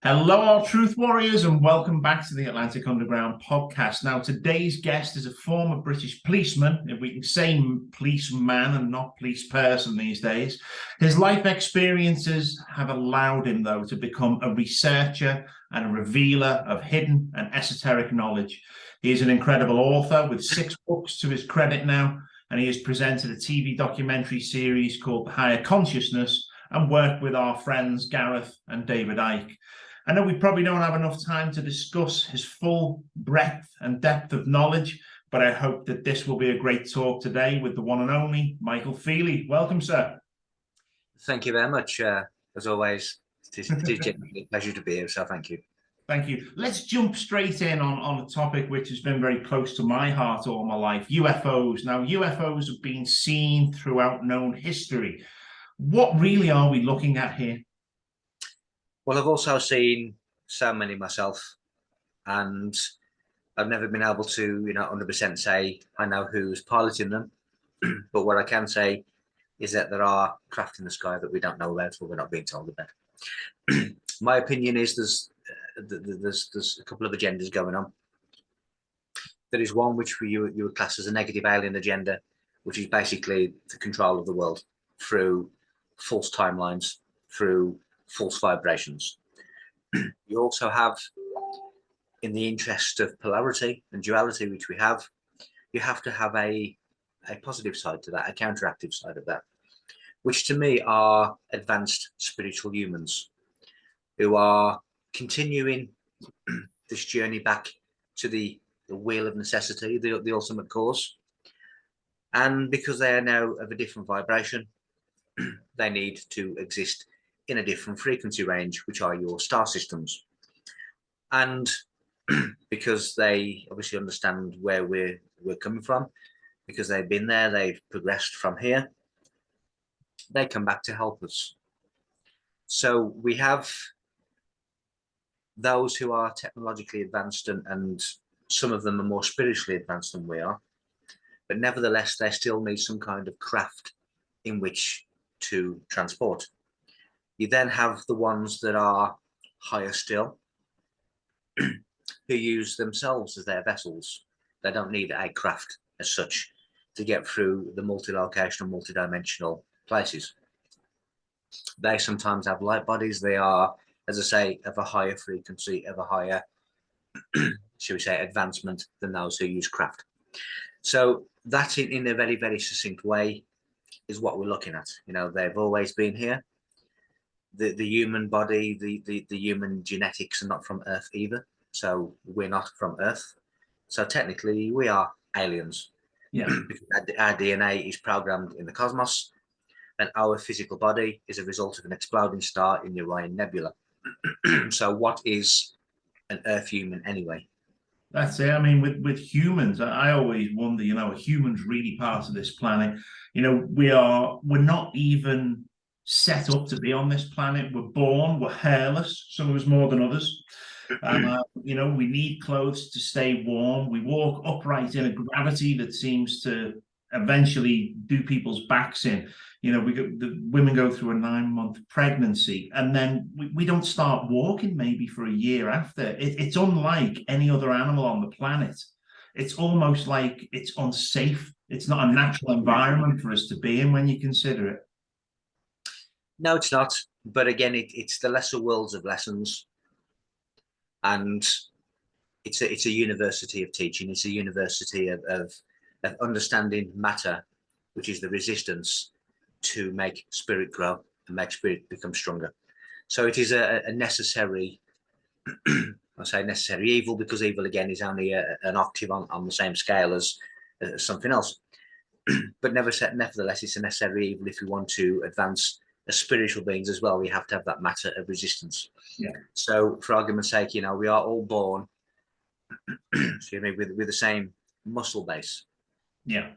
Hello, all truth warriors, and welcome back to the Atlantic Underground podcast. Now, today's guest is a former British policeman, if we can say policeman and not police person these days. His life experiences have allowed him, though, to become a researcher and a revealer of hidden and esoteric knowledge. He is an incredible author with 6 books to his credit now, and he has presented a TV documentary series called The Higher Consciousness and worked with our friends Gareth and David Icke. I know we probably don't have enough time to discuss his full breadth and depth of knowledge, but I hope that this will be a great talk today with the one and only Micheal Feeley. Welcome, sir. Thank you very much. As always, it is genuinely a pleasure to be here, so thank you. Thank you. Let's jump straight in on a topic which has been very close to my heart all my life, UFOs. Now, UFOs have been seen throughout known history. What really are we looking at here? Well, I've also seen so many myself, and I've never been able to, 100% say I know who's piloting them. But what I can say is that there are craft in the sky that we don't know about or we're not being told about. My opinion is there's a couple of agendas going on. There is one which you would class as a negative alien agenda, which is basically the control of the world through false timelines, through false vibrations. You also have, in the interest of polarity and duality, which we have, you have to have a positive side to that, a counteractive side of that, which to me are advanced spiritual humans who are continuing this journey back to the wheel of necessity, the ultimate cause. And because they are now of a different vibration, they need to exist in a different frequency range, which are your star systems. And because they obviously understand where we're coming from, because they've been there, they've progressed from here, they come back to help us. So we have those who are technologically advanced, and some of them are more spiritually advanced than we are, but nevertheless, they still need some kind of craft in which to transport. You then have the ones that are higher still, who use themselves as their vessels. They don't need a craft as such to get through the multi-locational, multi-dimensional places. They sometimes have light bodies. They are, as I say, of a higher frequency, of a higher, shall we say, advancement than those who use craft. So that, in a very, very succinct way, is what we're looking at. They've always been here. The human body, the human genetics are not from Earth either. So we're not from Earth. So technically we are aliens. Yeah. Because our DNA is programmed in the cosmos, and our physical body is a result of an exploding star in the Orion Nebula. So what is an Earth human anyway? That's it. I mean, with humans, I always wonder, are humans really part of this planet? We're not even set up to be on this planet. We're born, we're hairless, some of us more than others. We need clothes to stay warm. We walk upright in a gravity that seems to eventually do people's backs in. The women go through a 9-month pregnancy, and then we don't start walking maybe for a year after. It's unlike any other animal on the planet. It's almost like it's unsafe. It's not a natural environment for us to be in when you consider it. No, it's not. But again, it's the lesser worlds of lessons. And it's a university of teaching. It's a university of understanding matter, which is the resistance to make spirit grow and make spirit become stronger. So it is a necessary, I say necessary evil, because evil again is only an octave on the same scale as something else. But nevertheless, it's a necessary evil if you want to advance as spiritual beings as well. We have to have that matter of resistance. Yeah. So for argument's sake, we are all born excuse me, with the same muscle base. Yeah.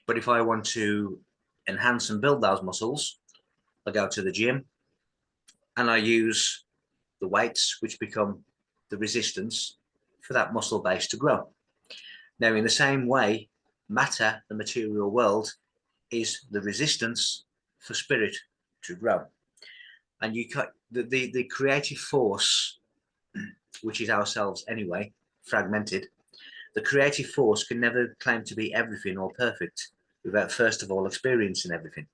But if I want to enhance and build those muscles, I go to the gym and I use the weights, which become the resistance for that muscle base to grow. Now, in the same way, matter, the material world, is the resistance for spirit to grow. And you cut the creative force, which is ourselves anyway, fragmented. The creative force can never claim to be everything or perfect without first of all experiencing everything,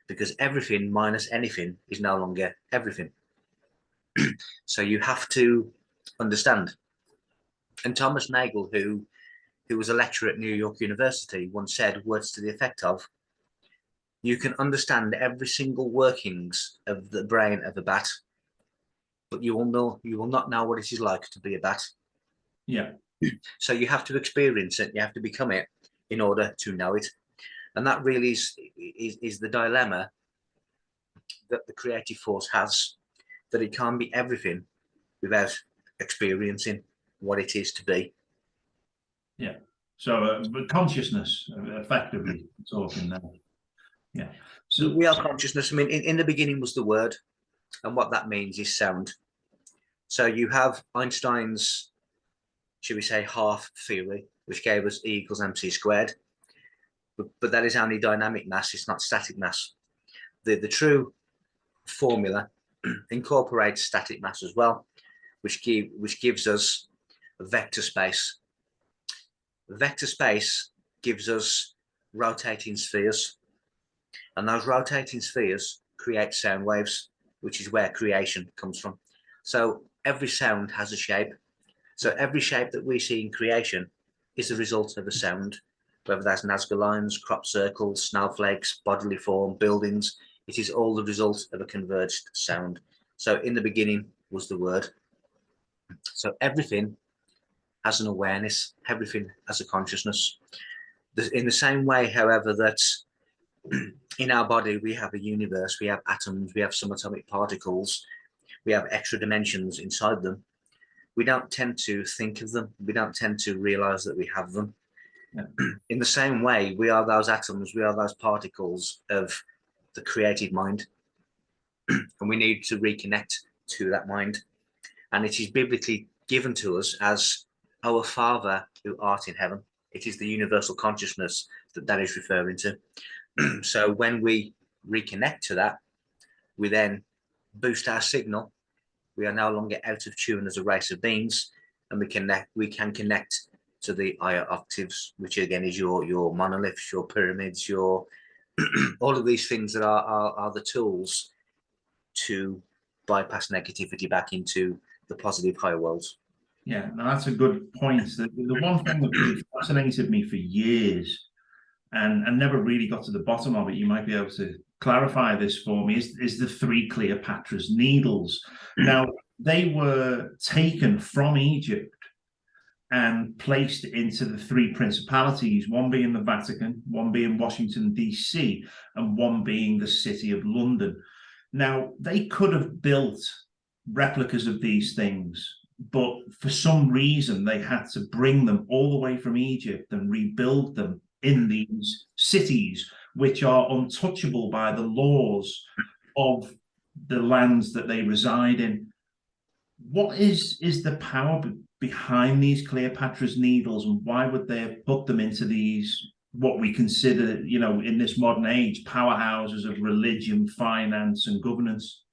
because everything minus anything is no longer everything. So you have to understand. And Thomas Nagel, who was a lecturer at New York University, once said words to the effect of, you can understand every single workings of the brain of a bat, but you will not know what it is like to be a bat. Yeah. So you have to experience it, you have to become it in order to know it. And that really is the dilemma that the creative force has, that it can't be everything without experiencing what it is to be. Yeah. So consciousness, effectively talking now. Yeah. So we are consciousness. I mean, in the beginning was the word, and what that means is sound. So you have Einstein's, should we say, half theory, which gave us E equals mc squared. But that is only dynamic mass, it's not static mass. The true formula incorporates static mass as well, which gives us a vector space. Vector space gives us rotating spheres, and those rotating spheres create sound waves, which is where creation comes from. So every sound has a shape. So every shape that we see in creation is the result of a sound, whether that's Nazca lines, crop circles, snowflakes, bodily form, buildings. It is all the result of a converged sound. So in the beginning was the word. So everything has an awareness, everything has a consciousness. In the same way, however, that in our body we have a universe, we have atoms, we have subatomic particles, we have extra dimensions inside them. We don't tend to think of them. We don't tend to realize that we have them. Yeah. In the same way, we are those atoms, we are those particles of the creative mind. And we need to reconnect to that mind. And it is biblically given to us as our Father who art in heaven. It is the universal consciousness that is referring to. So when we reconnect to that, we then boost our signal. We are no longer out of tune as a race of beings, and we can connect to the higher octaves, which again is your monoliths, your pyramids, your all of these things that are the tools to bypass negativity back into the positive higher worlds. Yeah, no, that's a good point. The one thing that really fascinated me for years and never really got to the bottom of it, you might be able to clarify this for me, is the three Cleopatra's needles. Now, they were taken from Egypt and placed into the three principalities, one being the Vatican, one being Washington, D.C., and one being the city of London. Now, they could have built replicas of these things, but for some reason, they had to bring them all the way from Egypt and rebuild them in these cities, which are untouchable by the laws of the lands that they reside in. What is the power behind these Cleopatra's needles, and why would they have put them into these, what we consider, in this modern age, powerhouses of religion, finance, and governance?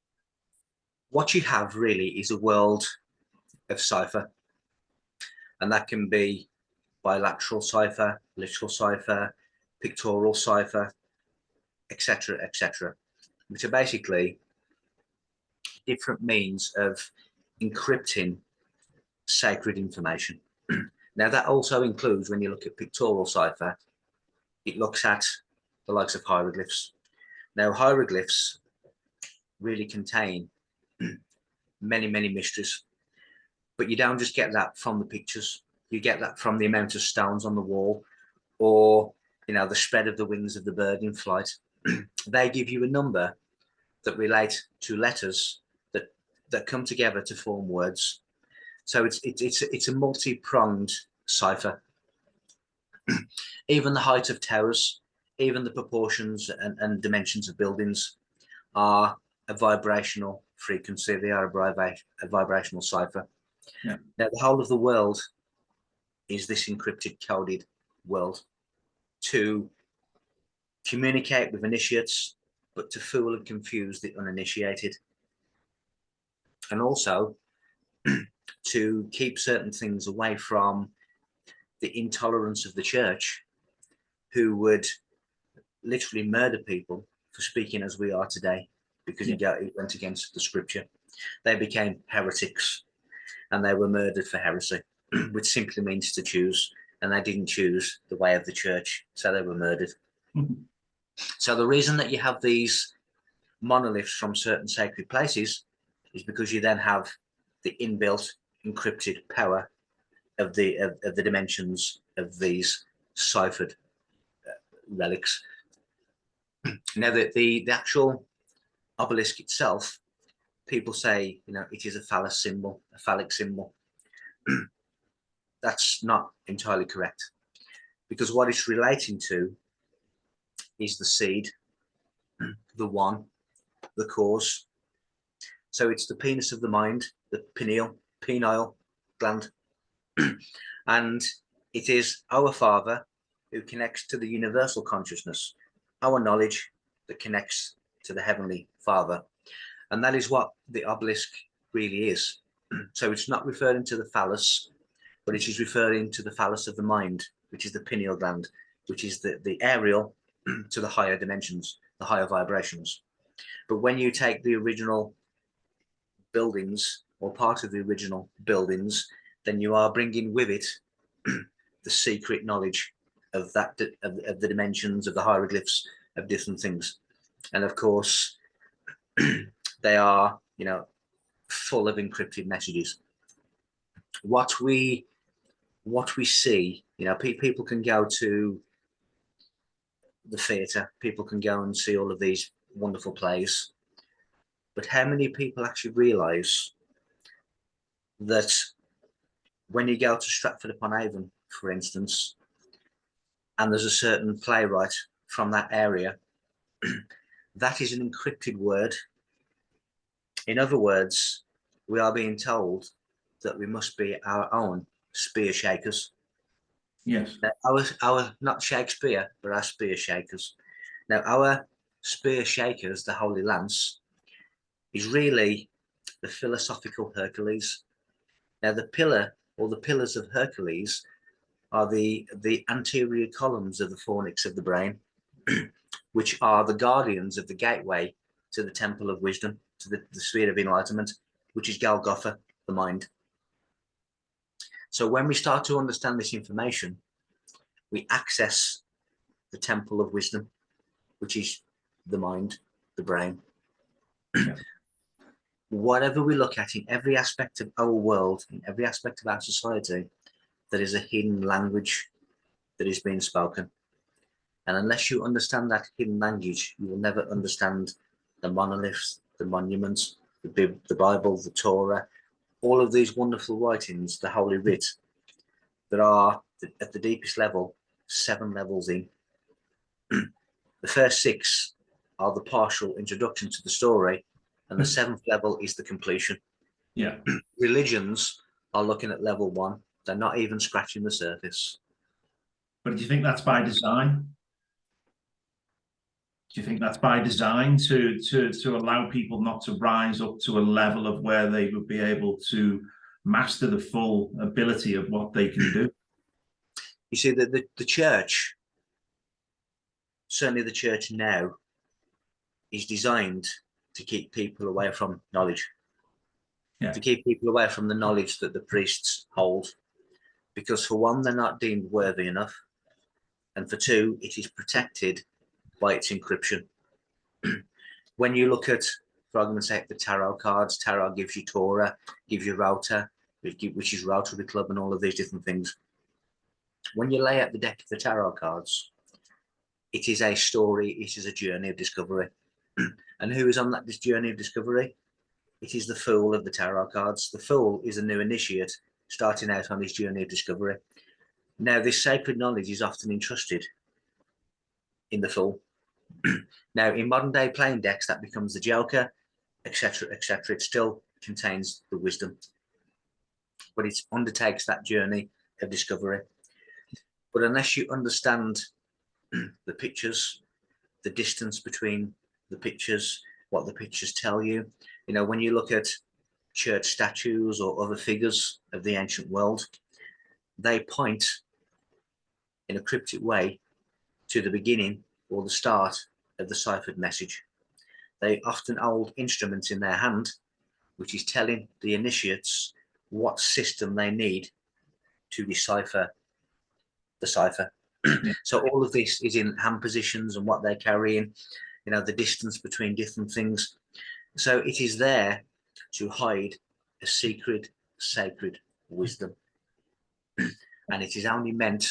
What you have really is a world of cipher, and that can be bilateral cipher, literal cipher, pictorial cipher, etc., etc., which are basically different means of encrypting sacred information. Now, that also includes, when you look at pictorial cipher, it looks at the likes of hieroglyphs. Now, hieroglyphs really contain many, many mysteries, but you don't just get that from the pictures. You get that from the amount of stones on the wall, or the spread of the wings of the bird in flight. They give you a number that relate to letters that come together to form words. So it's a multi-pronged cipher. Even the height of towers, even the proportions and dimensions of buildings are a vibrational frequency. They are a vibrational cipher. Yeah. Now, the whole of the world is this encrypted, coded world to communicate with initiates, but to fool and confuse the uninitiated. and also to keep certain things away from the intolerance of the church, who would literally murder people for speaking as we are today, because it went against the scripture. They became heretics, and they were murdered for heresy, which simply means to choose, and they didn't choose the way of the church, so they were murdered. So the reason that you have these monoliths from certain sacred places is because you then have the inbuilt encrypted power of the dimensions of these ciphered relics. Now, the actual obelisk itself, people say, it is a phallus symbol, a phallic symbol. That's not entirely correct, because what it's relating to is the seed, the one, the cause. So it's the penis of the mind, the pineal gland, and it is our Father who connects to the universal consciousness, our knowledge that connects to the Heavenly Father. And that is what the obelisk really is. So it's not referring to the phallus, but it is referring to the phallus of the mind, which is the pineal gland, which is the aerial to the higher dimensions, the higher vibrations. But when you take the original buildings, or part of the original buildings, then you are bringing with it the secret knowledge of that of the dimensions, of the hieroglyphs, of different things. And of course, they are, full of encrypted messages. What we see, people can go to the theatre, people can go and see all of these wonderful plays, but how many people actually realise that when you go to Stratford-upon-Avon, for instance, and there's a certain playwright from that area, that is an encrypted word. In other words, we are being told that we must be our own spear shakers. Yes. Now, our not Shakespeare, but our spear shakers. Now, our spear shakers, the Holy Lance, is really the philosophical Hercules. Now, the pillar, or the pillars of Hercules, are the anterior columns of the fornix of the brain, which are the guardians of the gateway to the temple of wisdom, to the sphere of enlightenment, which is Golgotha, the mind. So when we start to understand this information, we access the temple of wisdom, which is the mind, the brain. Yeah. Whatever we look at in every aspect of our world, in every aspect of our society, there is a hidden language that is being spoken. And unless you understand that hidden language, you will never understand the monoliths, the monuments, the Bible, the Torah, all of these wonderful writings, the Holy Writ, that are at the deepest level, 7 levels in. The first 6 are the partial introduction to the story, and the 7th level is the completion. Yeah. Religions are looking at level 1. They're not even scratching the surface. But do you think that's by design? Do you think that's by design to allow people not to rise up to a level of where they would be able to master the full ability of what they can do? You see, the church, certainly the church now, is designed to keep people away from knowledge, to keep people away from the knowledge that the priests hold, because for one, they're not deemed worthy enough, and for 2, it is protected by its encryption. When you look at, for argument's sake, the tarot cards, tarot gives you Torah, gives you Rota, which is Rotary Club, and all of these different things. When you lay out the deck of the tarot cards, it is a story, it is a journey of discovery. And who is on this journey of discovery? It is the Fool of the tarot cards. The Fool is a new initiate starting out on his journey of discovery. Now, this sacred knowledge is often entrusted in the Fool. Now, in modern day playing decks, that becomes the Joker, etc., etc. It still contains the wisdom, but it undertakes that journey of discovery. But unless you understand the pictures, the distance between the pictures, what the pictures tell you, when you look at church statues or other figures of the ancient world, they point in a cryptic way to the beginning or the start of the ciphered message. They often hold instruments in their hand, which is telling the initiates what system they need to decipher the cipher. Yeah. So all of this is in hand positions and what they're carrying, the distance between different things. So it is there to hide a secret, sacred wisdom. And it is only meant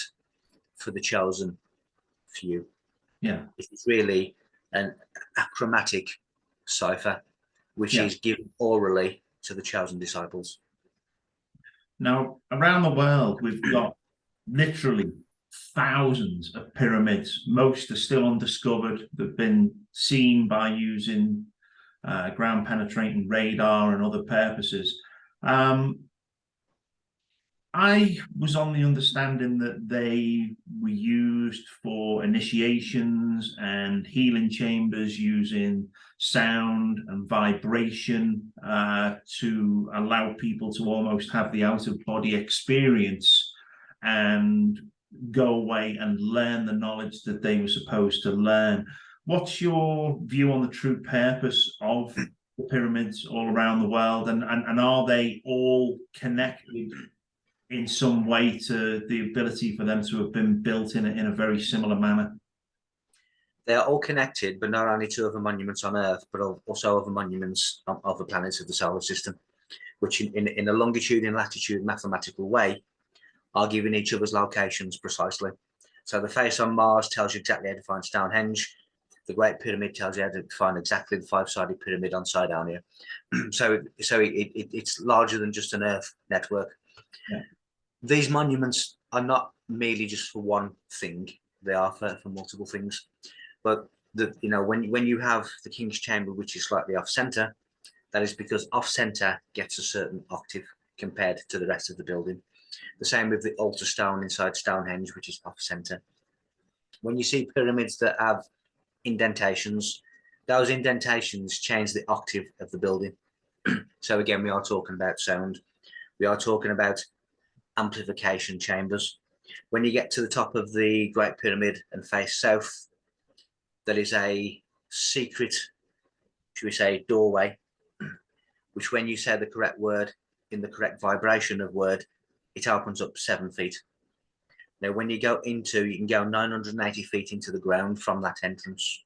for the chosen few. Yeah. It is really an achromatic cipher, which Yeah. is given orally to the chosen disciples. Now, around the world, we've got literally thousands of pyramids. Most are still undiscovered. They've been seen by using ground penetrating radar and other purposes. I was on the understanding that they were used for initiations and healing chambers using sound and vibration to allow people to almost have the out-of-body experience and go away and learn the knowledge that they were supposed to learn. What's your view on the true purpose of the pyramids all around the world, and are they all connected in some way to the ability for them to have been built in a very similar manner? They are all connected, but not only to other monuments on Earth, but also other monuments on other planets of the solar system, which in a longitude and latitude mathematical way are giving each other's locations precisely. So the face on Mars tells you exactly how to find Stonehenge. The Great Pyramid tells you how to find exactly the five-sided pyramid on Cydonia. so it's larger than just an Earth network. Yeah. These monuments are not merely just for one thing; they are for multiple things. But when you have the King's Chamber, which is slightly off center, that is because off center gets a certain octave compared to the rest of the building. The same with the altar stone inside Stonehenge, which is off center. When you see pyramids that have indentations, those indentations change the octave of the building. So again, we are talking about sound. We are talking about amplification chambers. When you get to the top of the Great Pyramid and face south, there is a secret, should we say, doorway, which when you say the correct word in the correct vibration of word, it opens up 7 feet. Now, when you go into, you can go 980 feet into the ground from that entrance.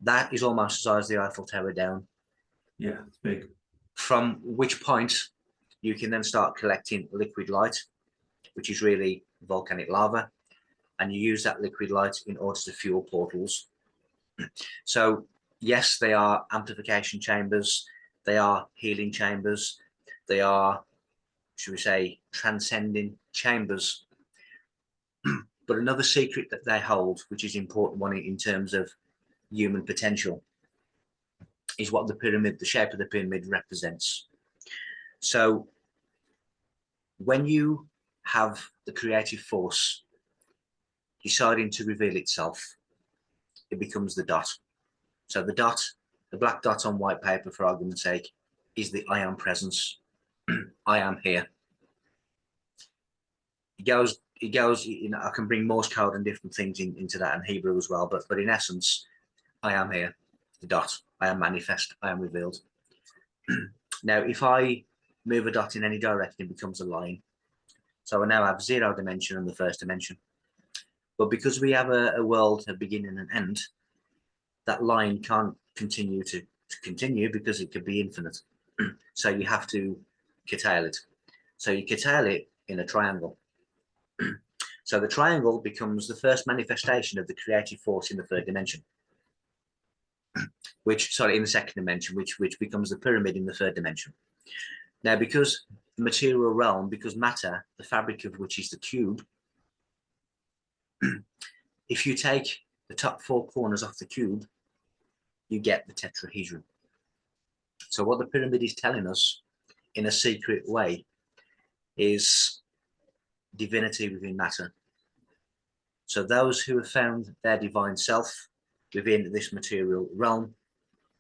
That is almost the size of the Eiffel Tower down. Yeah, it's big. From which point you can then start collecting liquid light, which is really volcanic lava, and you use that liquid light in order to fuel portals. So yes, they are amplification chambers, they are healing chambers, they are, should we say, transcending chambers. But another secret that they hold, which is important one in terms of human potential, is what the shape of the pyramid represents. So when you have the creative force deciding to reveal itself, it becomes the dot. So the dot, the black dot on white paper, for argument's sake, is the I am presence. I am here. It goes, I can bring Morse code and different things into that, and Hebrew as well, but in essence, I am here, the dot. I am manifest, I am revealed. Now, if I move a dot in any direction, it becomes a line. So I now have 0 dimension and the first dimension. But because we have a world, a beginning and end, that line can't continue to continue because it could be infinite. So you have to curtail it. So you curtail it in a triangle. So the triangle becomes the first manifestation of the creative force in the third dimension. In the second dimension, which becomes the pyramid in the third dimension. Now, because the material realm, because matter, the fabric of which is the cube, if you take the top 4 corners off the cube, you get the tetrahedron. So what the pyramid is telling us in a secret way is divinity within matter. So those who have found their divine self within this material realm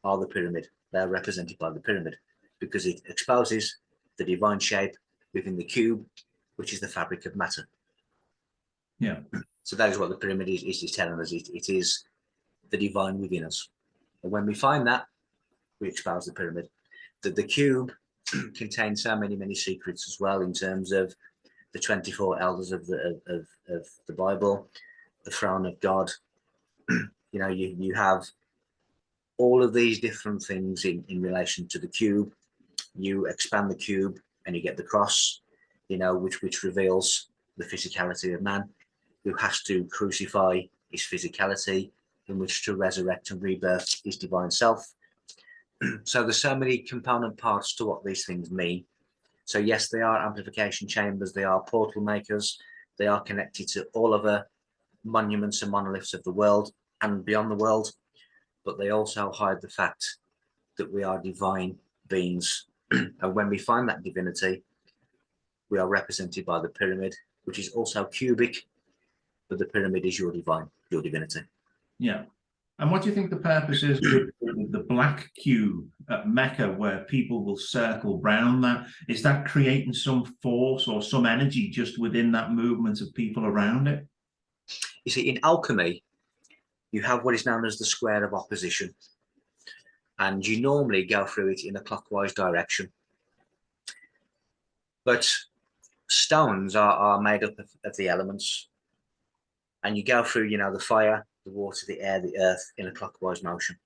are the pyramid. They're represented by the pyramid. because it exposes the divine shape within the cube, which is the fabric of matter. Yeah. So that is what the pyramid is telling us. It is the divine within us. And when we find that, we expose the pyramid. The cube contains so many secrets as well, in terms of the 24 elders of the Bible, the throne of God. You know, you have all of these different things in relation to the cube. You expand the cube and you get the cross, you know, which reveals the physicality of man, who has to crucify his physicality in which to resurrect and rebirth his divine self. So there's so many component parts to what these things mean. So yes, they are amplification chambers, they are portal makers, they are connected to all other monuments and monoliths of the world and beyond the world, but they also hide the fact that we are divine beings. And when we find that divinity, we are represented by the pyramid, which is also cubic, but the pyramid is your divinity. Yeah. And what do you think the purpose is with the black cube at Mecca, where people will circle round that? Is that creating some force or some energy just within that movement of people around it? You see, in alchemy, you have what is known as the square of opposition, and you normally go through it in a clockwise direction. But stones are made up of the elements, and you go through, you know, the fire, the water, the air, the earth in a clockwise motion.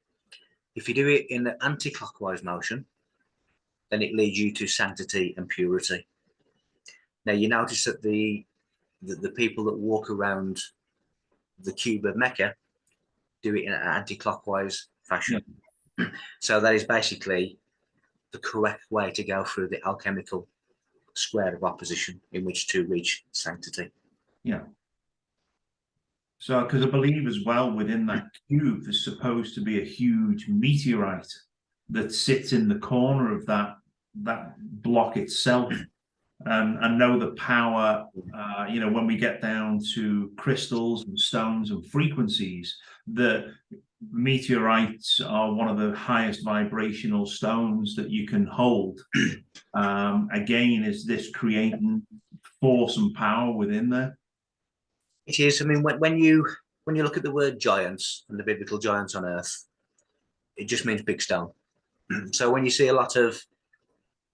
If you do it in an anti-clockwise motion, then it leads you to sanctity and purity. Now you notice that the people that walk around the cube of Mecca do it in an anti-clockwise fashion. Yeah. So that is basically the correct way to go through the alchemical square of opposition in which to reach sanctity. Yeah. So, because I believe as well within that cube, there's supposed to be a huge meteorite that sits in the corner of that block itself. And I know the power, you know, when we get down to crystals and stones and frequencies, the meteorites are one of the highest vibrational stones that you can hold. Again, is this creating force and power within there? It is. I mean, when you look at the word giants and the biblical giants on earth, it just means big stone. So when you see a lot of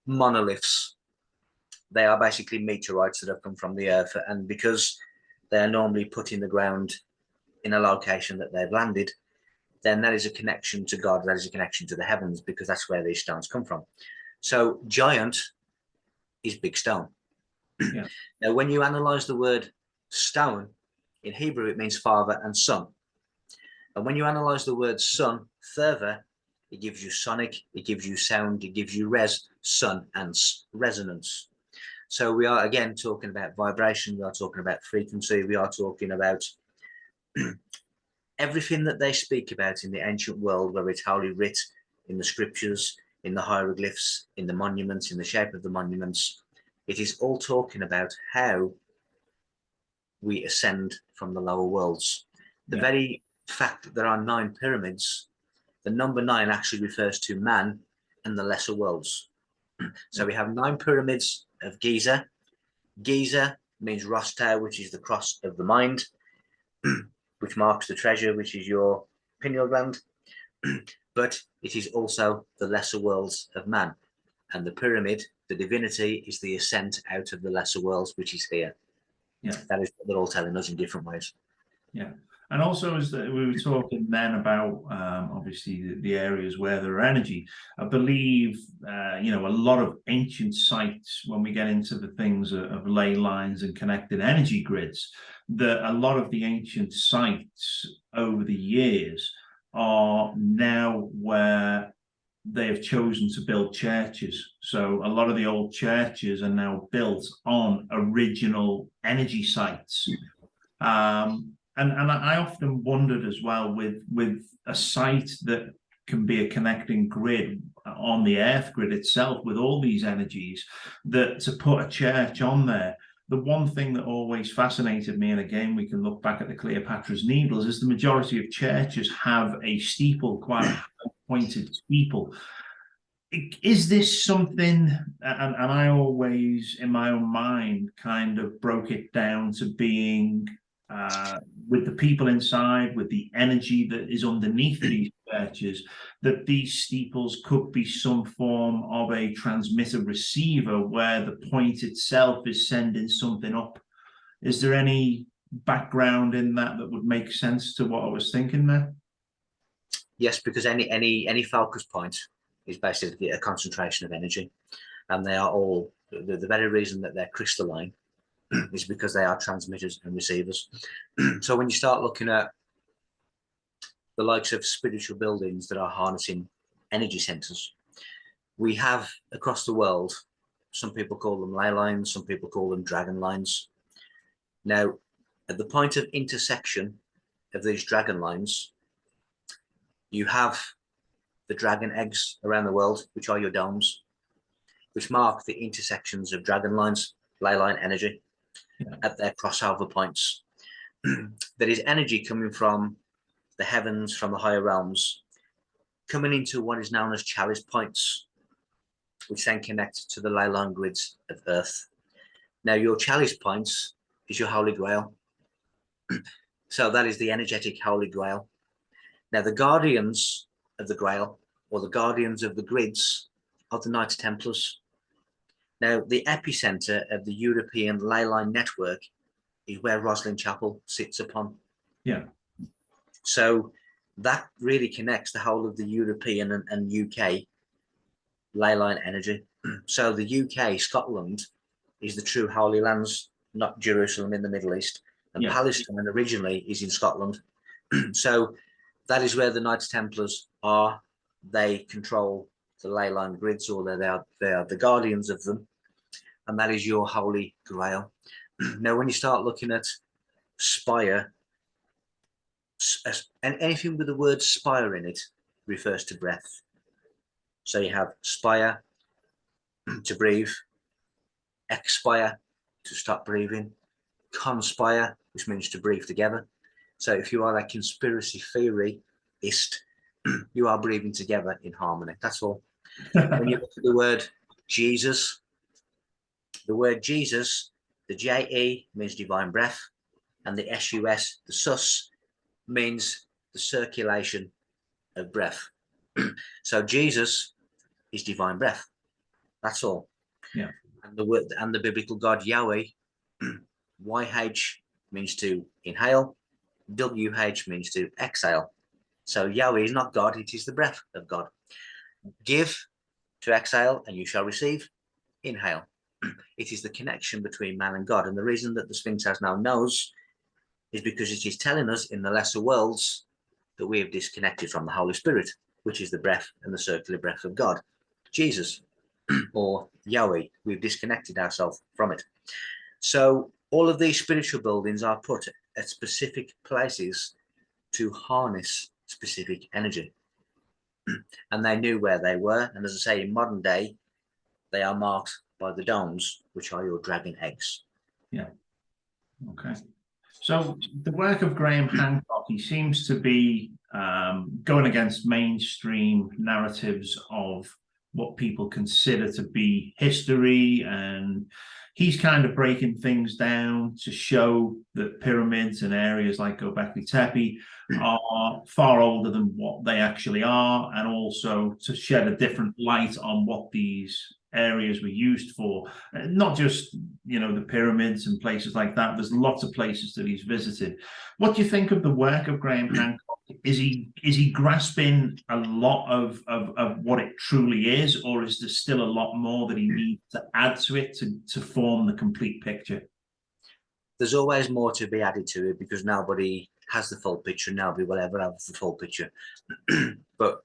monoliths, they are basically meteorites that have come from the earth, and because they are normally put in the ground in a location that they've landed, then that is a connection to God, that is a connection to the heavens, because that's where these stones come from. So giant is big stone. Yeah. Now, when you analyze the word stone, in Hebrew, it means father and son. And when you analyze the word son further, it gives you sonic, it gives you sound, it gives you son, and resonance. So we are, again, talking about vibration, we are talking about frequency, we are talking about everything that they speak about in the ancient world, whether it's Holy Writ, in the scriptures, in the hieroglyphs, in the monuments, in the shape of the monuments. It is all talking about how we ascend from the lower worlds. The very fact that there are 9 pyramids, the number 9 actually refers to man and the lesser worlds. So we have 9 pyramids of Giza. Giza means Rostau, which is the cross of the mind, which marks the treasure, which is your pineal gland. But it is also the lesser worlds of man. And the pyramid, the divinity, is the ascent out of the lesser worlds, which is here. Yeah, that is what they're all telling us in different ways. Yeah, and also as we were talking then about obviously the areas where there are energy. I believe you know, a lot of ancient sites, when we get into the things of ley lines and connected energy grids, that a lot of the ancient sites over the years are now where they have chosen to build churches. So a lot of the old churches are now built on original energy sites. And I often wondered as well, with a site that can be a connecting grid on the earth grid itself with all these energies, that to put a church on there, the one thing that always fascinated me, and again we can look back at the Cleopatra's Needles, is the majority of churches have a steeple, quite a pointed steeple. is this something, and I always, in my own mind, kind of broke it down to being with the people inside, with the energy that is underneath these churches, that these steeples could be some form of a transmitter receiver where the point itself is sending something up. Is there any background in that that would make sense to what I was thinking there? Yes, because any focus point is basically a concentration of energy, and they are all the very reason that they're crystalline is because they are transmitters and receivers. So when you start looking at the likes of spiritual buildings that are harnessing energy centers, we have across the world, some people call them ley lines, some people call them dragon lines. Now, at the point of intersection of these dragon lines, you have the dragon eggs around the world, which are your domes, which mark the intersections of dragon lines, ley line energy, at their crossover points. There is energy coming from the heavens, from the higher realms, coming into what is known as chalice points, which then connect to the ley line grids of Earth. Now, your chalice points is your holy grail. So that is the energetic holy grail. Now, the guardians of the grail, or the guardians of the grids, are the Knights Templars. Now, the epicenter of the European ley line network is where Roslin Chapel sits upon. Yeah. So that really connects the whole of the European and UK ley line energy. So the UK, Scotland, is the true Holy Lands, not Jerusalem in the Middle East. And Palestine originally is in Scotland. So that is where the Knights Templars are. They control the ley line grids, or they are the guardians of them. And that is your holy grail. Now, when you start looking at spire, and anything with the word spire in it refers to breath. So you have spire, to breathe, expire, to stop breathing, conspire, which means to breathe together. So if you are a conspiracy theorist, you are breathing together in harmony. That's all. When you look at the word Jesus, the J-E means divine breath, and the S-U-S, the sus, means the circulation of breath. So Jesus is divine breath. That's all. Yeah. And the biblical God Yahweh, YH means to inhale, WH means to exhale. So Yahweh is not God, it is the breath of God. Give, to exhale, and you shall receive. Inhale. It is the connection between man and God. And the reason that the Sphinx has now knows is because it is telling us in the lesser worlds that we have disconnected from the Holy Spirit, which is the breath and the circular breath of God. Jesus, or Yahweh, we've disconnected ourselves from it. So all of these spiritual buildings are put at specific places to harness specific energy. And they knew where they were. And as I say, in modern day, they are marked by the domes, which are your dragon eggs. Yeah. Okay. So the work of Graham Hancock, he seems to be going against mainstream narratives of what people consider to be history, and he's kind of breaking things down to show that pyramids and areas like Göbekli Tepe are far older than what they actually are, and also to shed a different light on what these areas were used for. Not just, you know, the pyramids and places like that. There's lots of places that he's visited. What do you think of the work of Graham Hancock? Is he grasping a lot of what it truly is, or is there still a lot more that he needs to add to it to form the complete picture? There's always more to be added to it, because nobody has the full picture. Nobody will ever have the full picture. but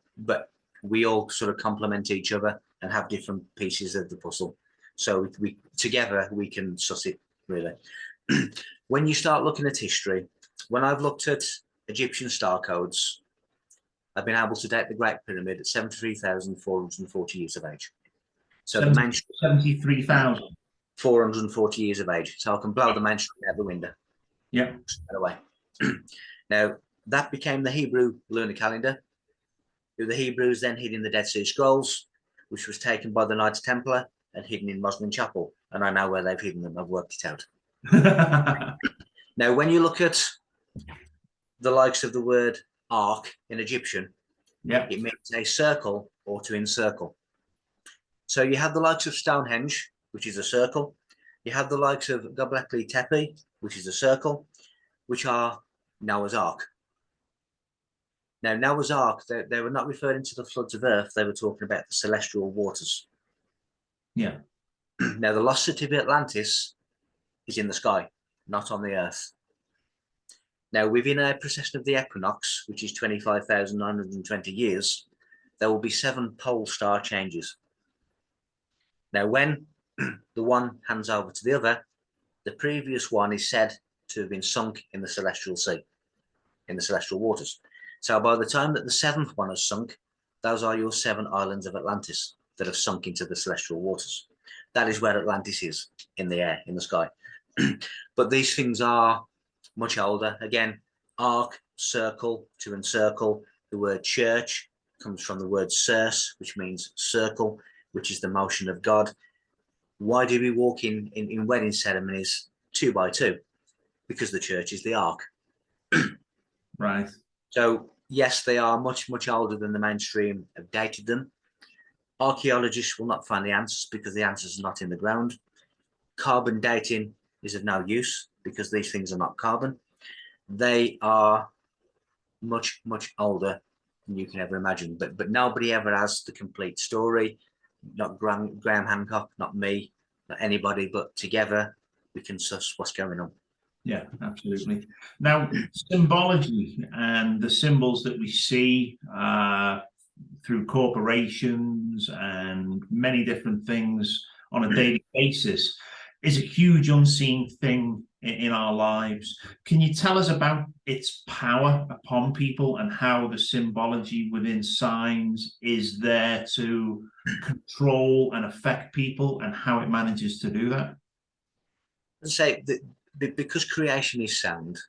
we all sort of complement each other and have different pieces of the puzzle. So we together we can suss it, really. When you start looking at history, when I've looked at Egyptian star codes, I've been able to date the Great Pyramid at 73,440 years of age. So 73,000. 440 years of age. So I can blow the mainstream out the window. Yeah. Straight away. Now, that became the Hebrew lunar calendar, who the Hebrews then hid in the Dead Sea Scrolls, which was taken by the Knights Templar and hidden in Moslem Chapel. And I know where they've hidden them. I've worked it out. Now, when you look at the likes of the word arc in Egyptian, yeah, it means a circle or to encircle. So you have the likes of Stonehenge, which is a circle. You have the likes of Göbekli Tepe, which is a circle, which are Noah's Ark. Now, Noah's Ark, they were not referring to the floods of earth. They were talking about the celestial waters. yeah. Now, the lost city of Atlantis is in the sky, not on the earth. Now, within a precession of the equinox, which is 25,920 years, there will be 7 pole star changes. Now, when the one hands over to the other, the previous one is said to have been sunk in the celestial sea, in the celestial waters. So by the time that the 7th one has sunk, those are your 7 islands of Atlantis that have sunk into the celestial waters. That is where Atlantis is, in the air, in the sky. But these things are much older. Again, arc, circle, to encircle. The word church comes from the word circe, which means circle, which is the motion of God. Why do we walk in wedding ceremonies 2 by 2? Because the church is the ark. Right. So yes, they are much, much older than the mainstream have dated them. Archaeologists will not find the answers because the answers are not in the ground. Carbon dating is of no use because these things are not carbon. They are much, much older than you can ever imagine. But nobody ever has the complete story. Not Graham Hancock, not me, not anybody, but together we can suss what's going on. Yeah, absolutely. Now, symbology and the symbols that we see through corporations and many different things on a daily basis is a huge unseen thing in our lives. Can you tell us about its power upon people and how the symbology within signs is there to control and affect people and how it manages to do that? Let's say that because creation is sound,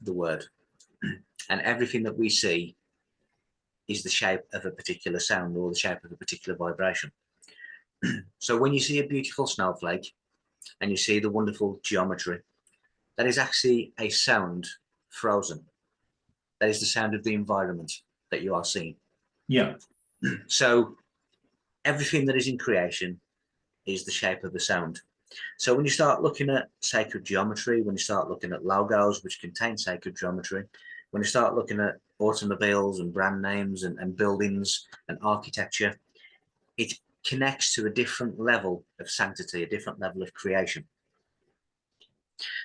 the word, and everything that we see is the shape of a particular sound or the shape of a particular vibration. So when you see a beautiful snowflake and you see the wonderful geometry, that is actually a sound frozen. That is the sound of the environment that you are seeing. Yeah. So everything that is in creation is the shape of the sound. So when you start looking at sacred geometry, when you start looking at logos which contain sacred geometry, when you start looking at automobiles and brand names and buildings and architecture, it connects to a different level of sanctity, a different level of creation.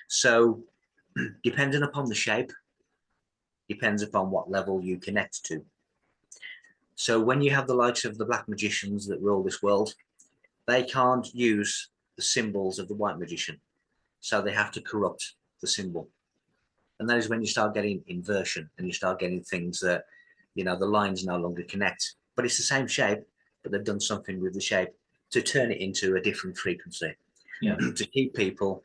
So depending upon the shape, depends upon what level you connect to. So when you have the likes of the black magicians that rule this world, they can't use the symbols of the white magician. So they have to corrupt the symbol. And that is when you start getting inversion and you start getting things that, you know, the lines no longer connect. But it's the same shape, but they've done something with the shape to turn it into a different frequency. Yeah. To keep people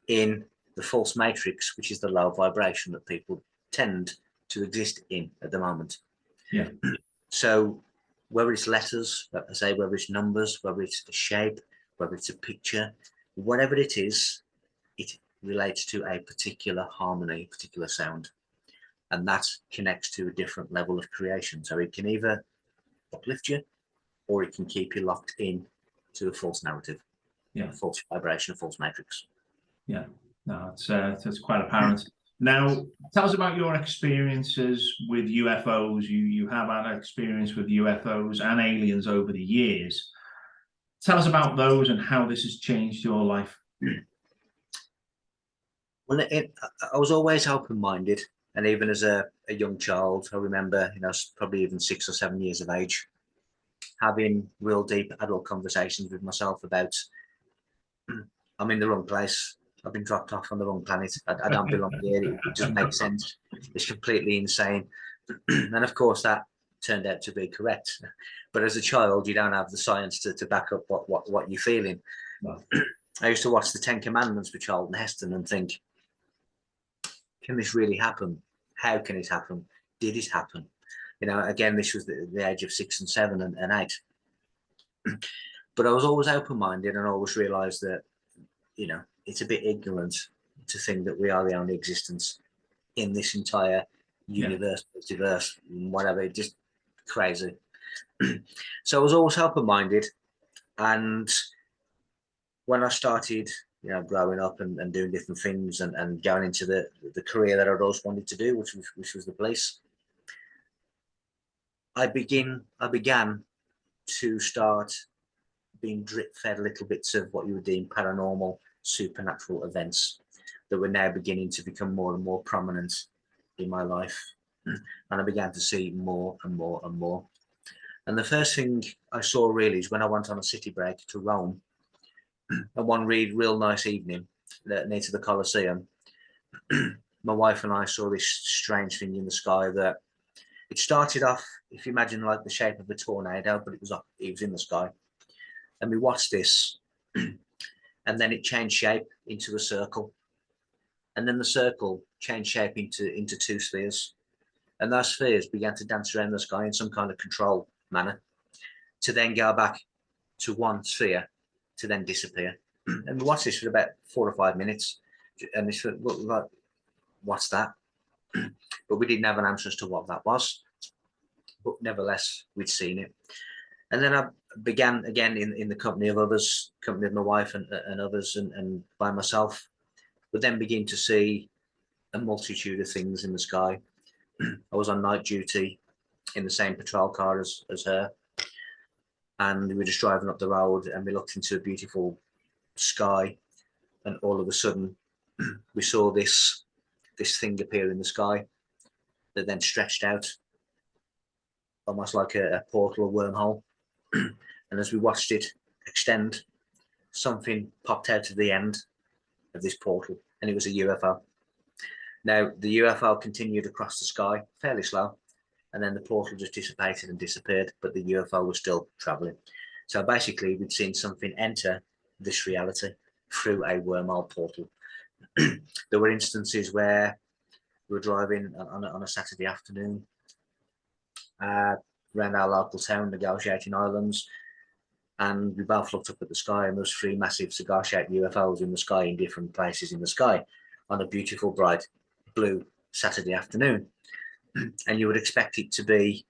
in the false matrix, which is the low vibration that people tend to exist in at the moment. Yeah. So whether it's letters, I say, whether it's numbers, whether it's a shape, whether it's a picture, whatever it is, it relates to a particular harmony, particular sound. And that connects to a different level of creation. So it can either uplift you or it can keep you locked in to a false narrative, a false vibration, a false matrix. Yeah, no, it's quite apparent. Now, tell us about your experiences with UFOs. You have had experience with UFOs and aliens over the years. Tell us about those and how this has changed your life. Well, I was always open-minded, and even as a young child, I remember, you know, probably even 6 or 7 years of age, having real deep adult conversations with myself about, I'm in the wrong place. I've been dropped off on the wrong planet. I don't belong here. It doesn't make sense. It's completely insane. And of course, that turned out to be correct. But as a child, you don't have the science to back up what you're feeling. No. I used to watch the 10 Commandments with Charlton Heston and think, can this really happen? How can it happen? Did it happen? You know, again, this was the age of 6 and 7 and 8. But I was always open-minded, and I always realised that, you know, it's a bit ignorant to think that we are the only existence in this entire universe, multiverse, whatever. It's just crazy. So I was always open-minded, and when I started, you know, growing up and doing different things and going into the career that I'd always wanted to do, which was the police, I began to start being drip fed little bits of what you would deem paranormal, supernatural events that were now beginning to become more and more prominent in my life. And I began to see more and more and more. And the first thing I saw really is when I went on a city break to Rome, and one real nice evening near to the Colosseum. My wife and I saw this strange thing in the sky that it started off, if you imagine, like the shape of a tornado, but it was in the sky. And we watched this, and then it changed shape into a circle. And then the circle changed shape into two spheres. And those spheres began to dance around the sky in some kind of control manner, to then go back to one sphere, to then disappear. And we watched this for about 4 or 5 minutes. And this looked like, what's that? But we didn't have an answer as to what that was. But nevertheless, we'd seen it. And then I began again in the company of others, company of my wife and others, and by myself, would then begin to see a multitude of things in the sky. I was on night duty in the same patrol car as her. And we were just driving up the road, and we looked into a beautiful sky, and all of a sudden we saw this thing appear in the sky that then stretched out almost like a portal or wormhole. And as we watched it extend, something popped out of the end of this portal, and it was a UFO. Now, the UFO continued across the sky fairly slow, and then the portal just dissipated and disappeared, but the UFO was still traveling. So basically, we'd seen something enter this reality through a wormhole portal. There were instances where we were driving on a Saturday afternoon around our local town, negotiating islands, and we both looked up at the sky, and there was 3 massive cigar-shaped UFOs in the sky, in different places in the sky, on a beautiful, bright blue Saturday afternoon. And you would expect it to be,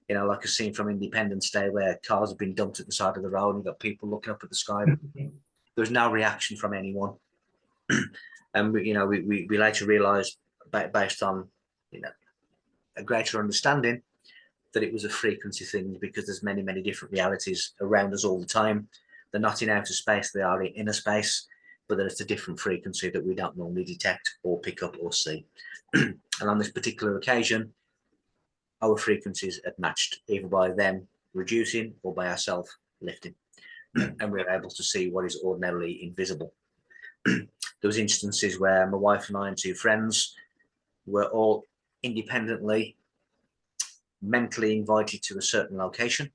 you know, like a scene from Independence Day where cars have been dumped at the side of the road and you've got people looking up at the sky. There's no reaction from anyone. And we later realised, based on, you know, a greater understanding, that it was a frequency thing, because there's many different realities around us all the time. They're not in outer space, they are in inner space, but there's a different frequency that we don't normally detect or pick up or see. And on this particular occasion, our frequencies had matched, either by them reducing or by ourselves lifting. And we were able to see what is ordinarily invisible. There was instances where my wife and I and 2 friends were all independently mentally invited to a certain location.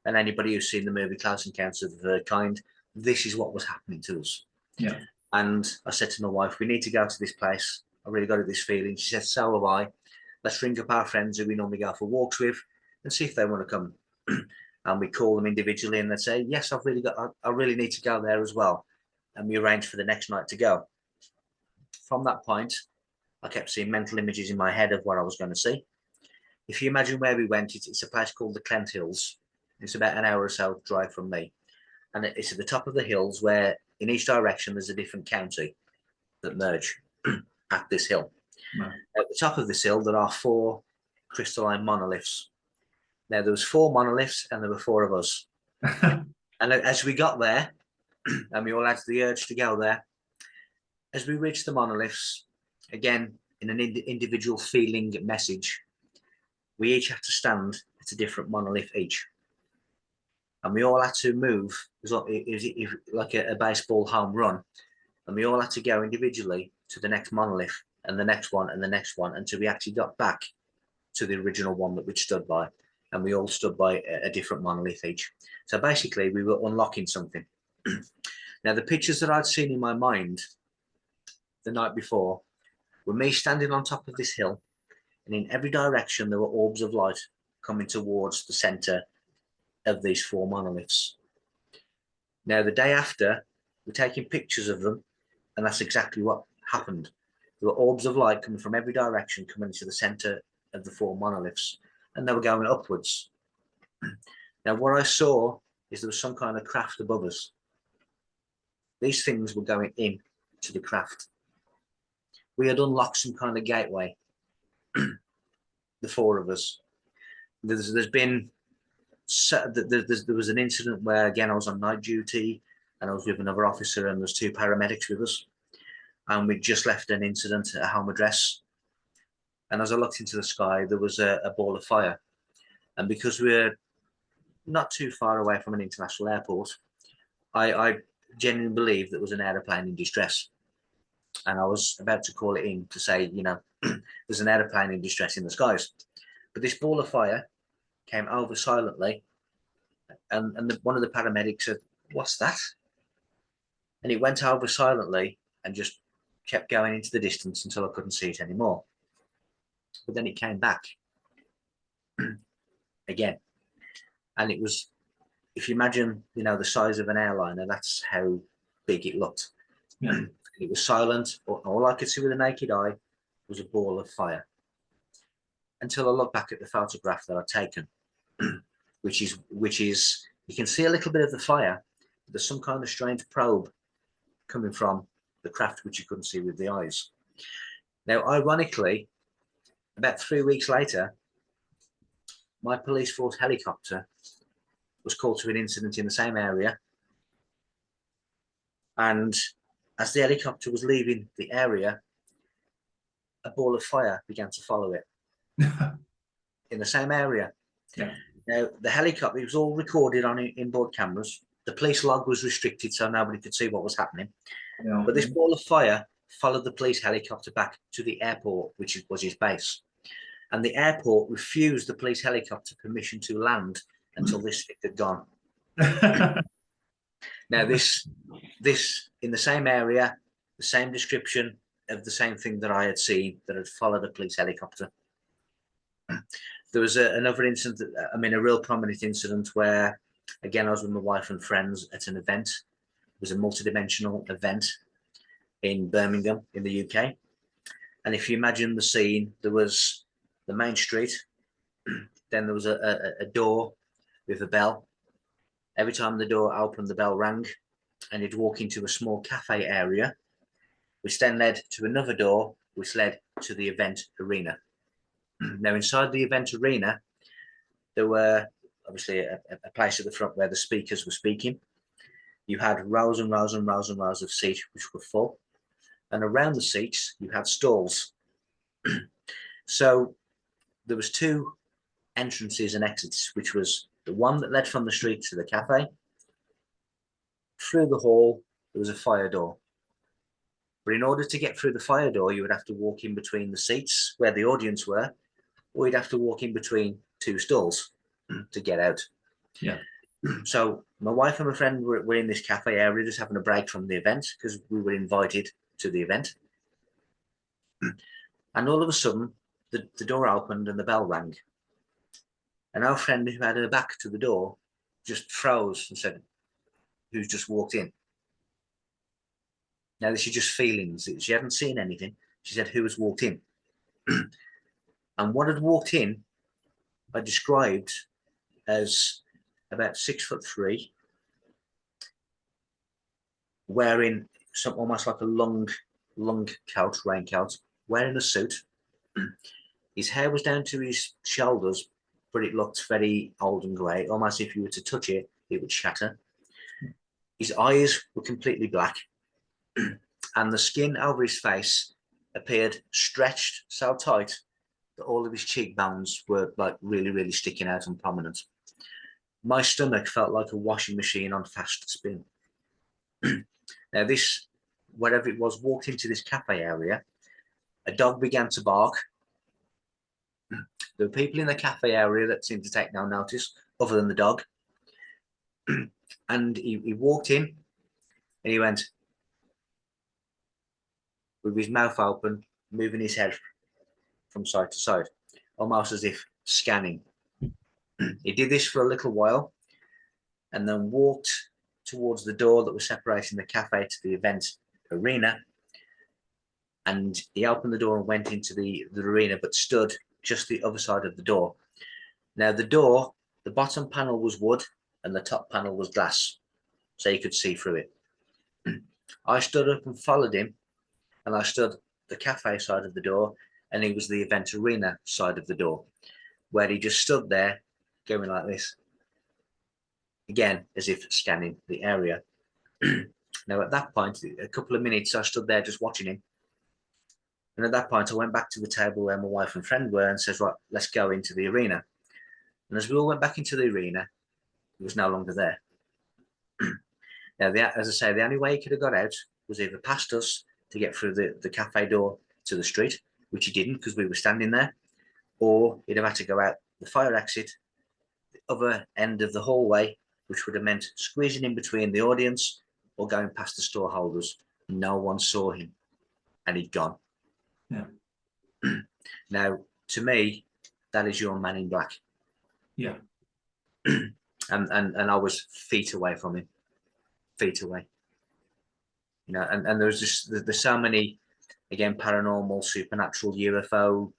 And anybody who's seen the movie Close Encounters of the Third Kind, this is what was happening to us. Yeah. And I said to my wife, we need to go to this place. I really got this feeling. She said, so have I. Let's ring up our friends who we normally go for walks with and see if they want to come. And we call them individually, and they say, yes, I really need to go there as well. And we arrange for the next night to go. From that point, I kept seeing mental images in my head of what I was going to see. If you imagine where we went, it's a place called the Clent Hills. It's about an hour or so drive from me. And it's at the top of the hills where in each direction there's a different county that merge at this hill. Wow. At the top of this hill, there are 4 crystalline monoliths. Now, there was 4 monoliths and there were 4 of us. And as we got there, and we all had the urge to go there, as we reached the monoliths, again, in an individual feeling message, we each had to stand at a different monolith each. And we all had to move, it was like a baseball home run, and we all had to go individually to the next monolith, and the next one, and the next one, until we actually got back to the original one that we'd stood by. And we all stood by a different monolith each. So basically, we were unlocking something. Now, the pictures that I'd seen in my mind the night before were me standing on top of this hill, and in every direction there were orbs of light coming towards the center of these 4 monoliths. Now, the day after, we're taking pictures of them, and that's exactly what happened. There were orbs of light coming from every direction, coming into the center of the 4 monoliths, and they were going upwards. Now, what I saw is there was some kind of craft above us. These things were going in to the craft. We had unlocked some kind of gateway, the 4 of us. There was an incident where, again, I was on night duty and I was with another officer, and there was 2 paramedics with us, and we just left an incident at a home address. And as I looked into the sky, there was a ball of fire, and because we're not too far away from an international airport, I genuinely believe that was an aeroplane in distress, and I was about to call it in to say, you know, there's an aeroplane in distress in the skies. But this ball of fire came over silently, and one of the paramedics said, "What's that?" And it went over silently and just kept going into the distance until I couldn't see it anymore. But then it came back again, and it was, if you imagine, you know, the size of an airliner, that's how big it looked. Yeah. It was silent. All I could see with the naked eye was a ball of fire, until I looked back at the photograph that I'd taken, which is you can see a little bit of the fire. There's some kind of strange probe coming from the craft which you couldn't see with the eyes. Now, ironically, about 3 weeks later, my police force helicopter was called to an incident in the same area, and as the helicopter was leaving the area, a ball of fire began to follow it in the same area. Yeah. Now, the helicopter, it was all recorded on inboard cameras. The police log was restricted, so nobody could see what was happening. Yeah. But this ball of fire followed the police helicopter back to the airport, which was his base. And the airport refused the police helicopter permission to land until this had gone. Now, this in the same area, the same description of the same thing that I had seen that had followed a police helicopter. There was another incident, I mean, a real prominent incident where, again, I was with my wife and friends at an event. It was a multidimensional event in Birmingham in the UK. And if you imagine the scene, there was the main street, then there was a door with a bell. Every time the door opened, the bell rang, and you'd walk into a small cafe area, which then led to another door, which led to the event arena. Now, inside the event arena, there were obviously a place at the front where the speakers were speaking. You had rows and rows and rows and rows of seats which were full, and around the seats you had stalls. So there was 2 entrances and exits, which was the one that led from the street to the cafe. Through the hall there was a fire door, but in order to get through the fire door, you would have to walk in between the seats where the audience were, or you'd have to walk in between 2 stalls to get out. Yeah. So my wife and my friend were in this cafe area, just having a break from the event because we were invited to the event. And all of a sudden, the door opened and the bell rang. And our friend, who had her back to the door, just froze and said, "Who's just walked in?" Now, this is just feelings. She hadn't seen anything. She said, "Who has walked in?" And what had walked in, I described as about 6'3", wearing some almost like a long coat, raincoat, wearing a suit. His hair was down to his shoulders, but it looked very old and grey, almost if you were to touch it, it would shatter. His eyes were completely black, and the skin over his face appeared stretched so tight that all of his cheekbones were like really, really sticking out and prominent. My stomach felt like a washing machine on fast spin. Now, this, whatever it was, walked into this cafe area. A dog began to bark. There were people in the cafe area that seemed to take no notice other than the dog. And he walked in and he went with his mouth open, moving his head from side to side, almost as if scanning. He did this for a little while, and then walked towards the door that was separating the cafe to the event arena. And he opened the door and went into the arena, but stood just the other side of the door. Now the door, the bottom panel was wood and the top panel was glass, so you could see through it. I stood up and followed him, and I stood the cafe side of the door, and he was the event arena side of the door, where he just stood there going like this, again, as if scanning the area. Now at that point, a couple of minutes, I stood there just watching him. And at that point, I went back to the table where my wife and friend were and says, right, let's go into the arena. And as we all went back into the arena, he was no longer there. Now, as I say, the only way he could have got out was either past us to get through the cafe door to the street, which he didn't because we were standing there, or he'd have had to go out the fire exit, the other end of the hallway, which would have meant squeezing in between the audience or going past the store holders. No one saw him, and he'd gone. Yeah. Now, to me, that is your man in black. Yeah. and I was feet away from him, feet away. You know, and there's so many, again, paranormal, supernatural, UFO,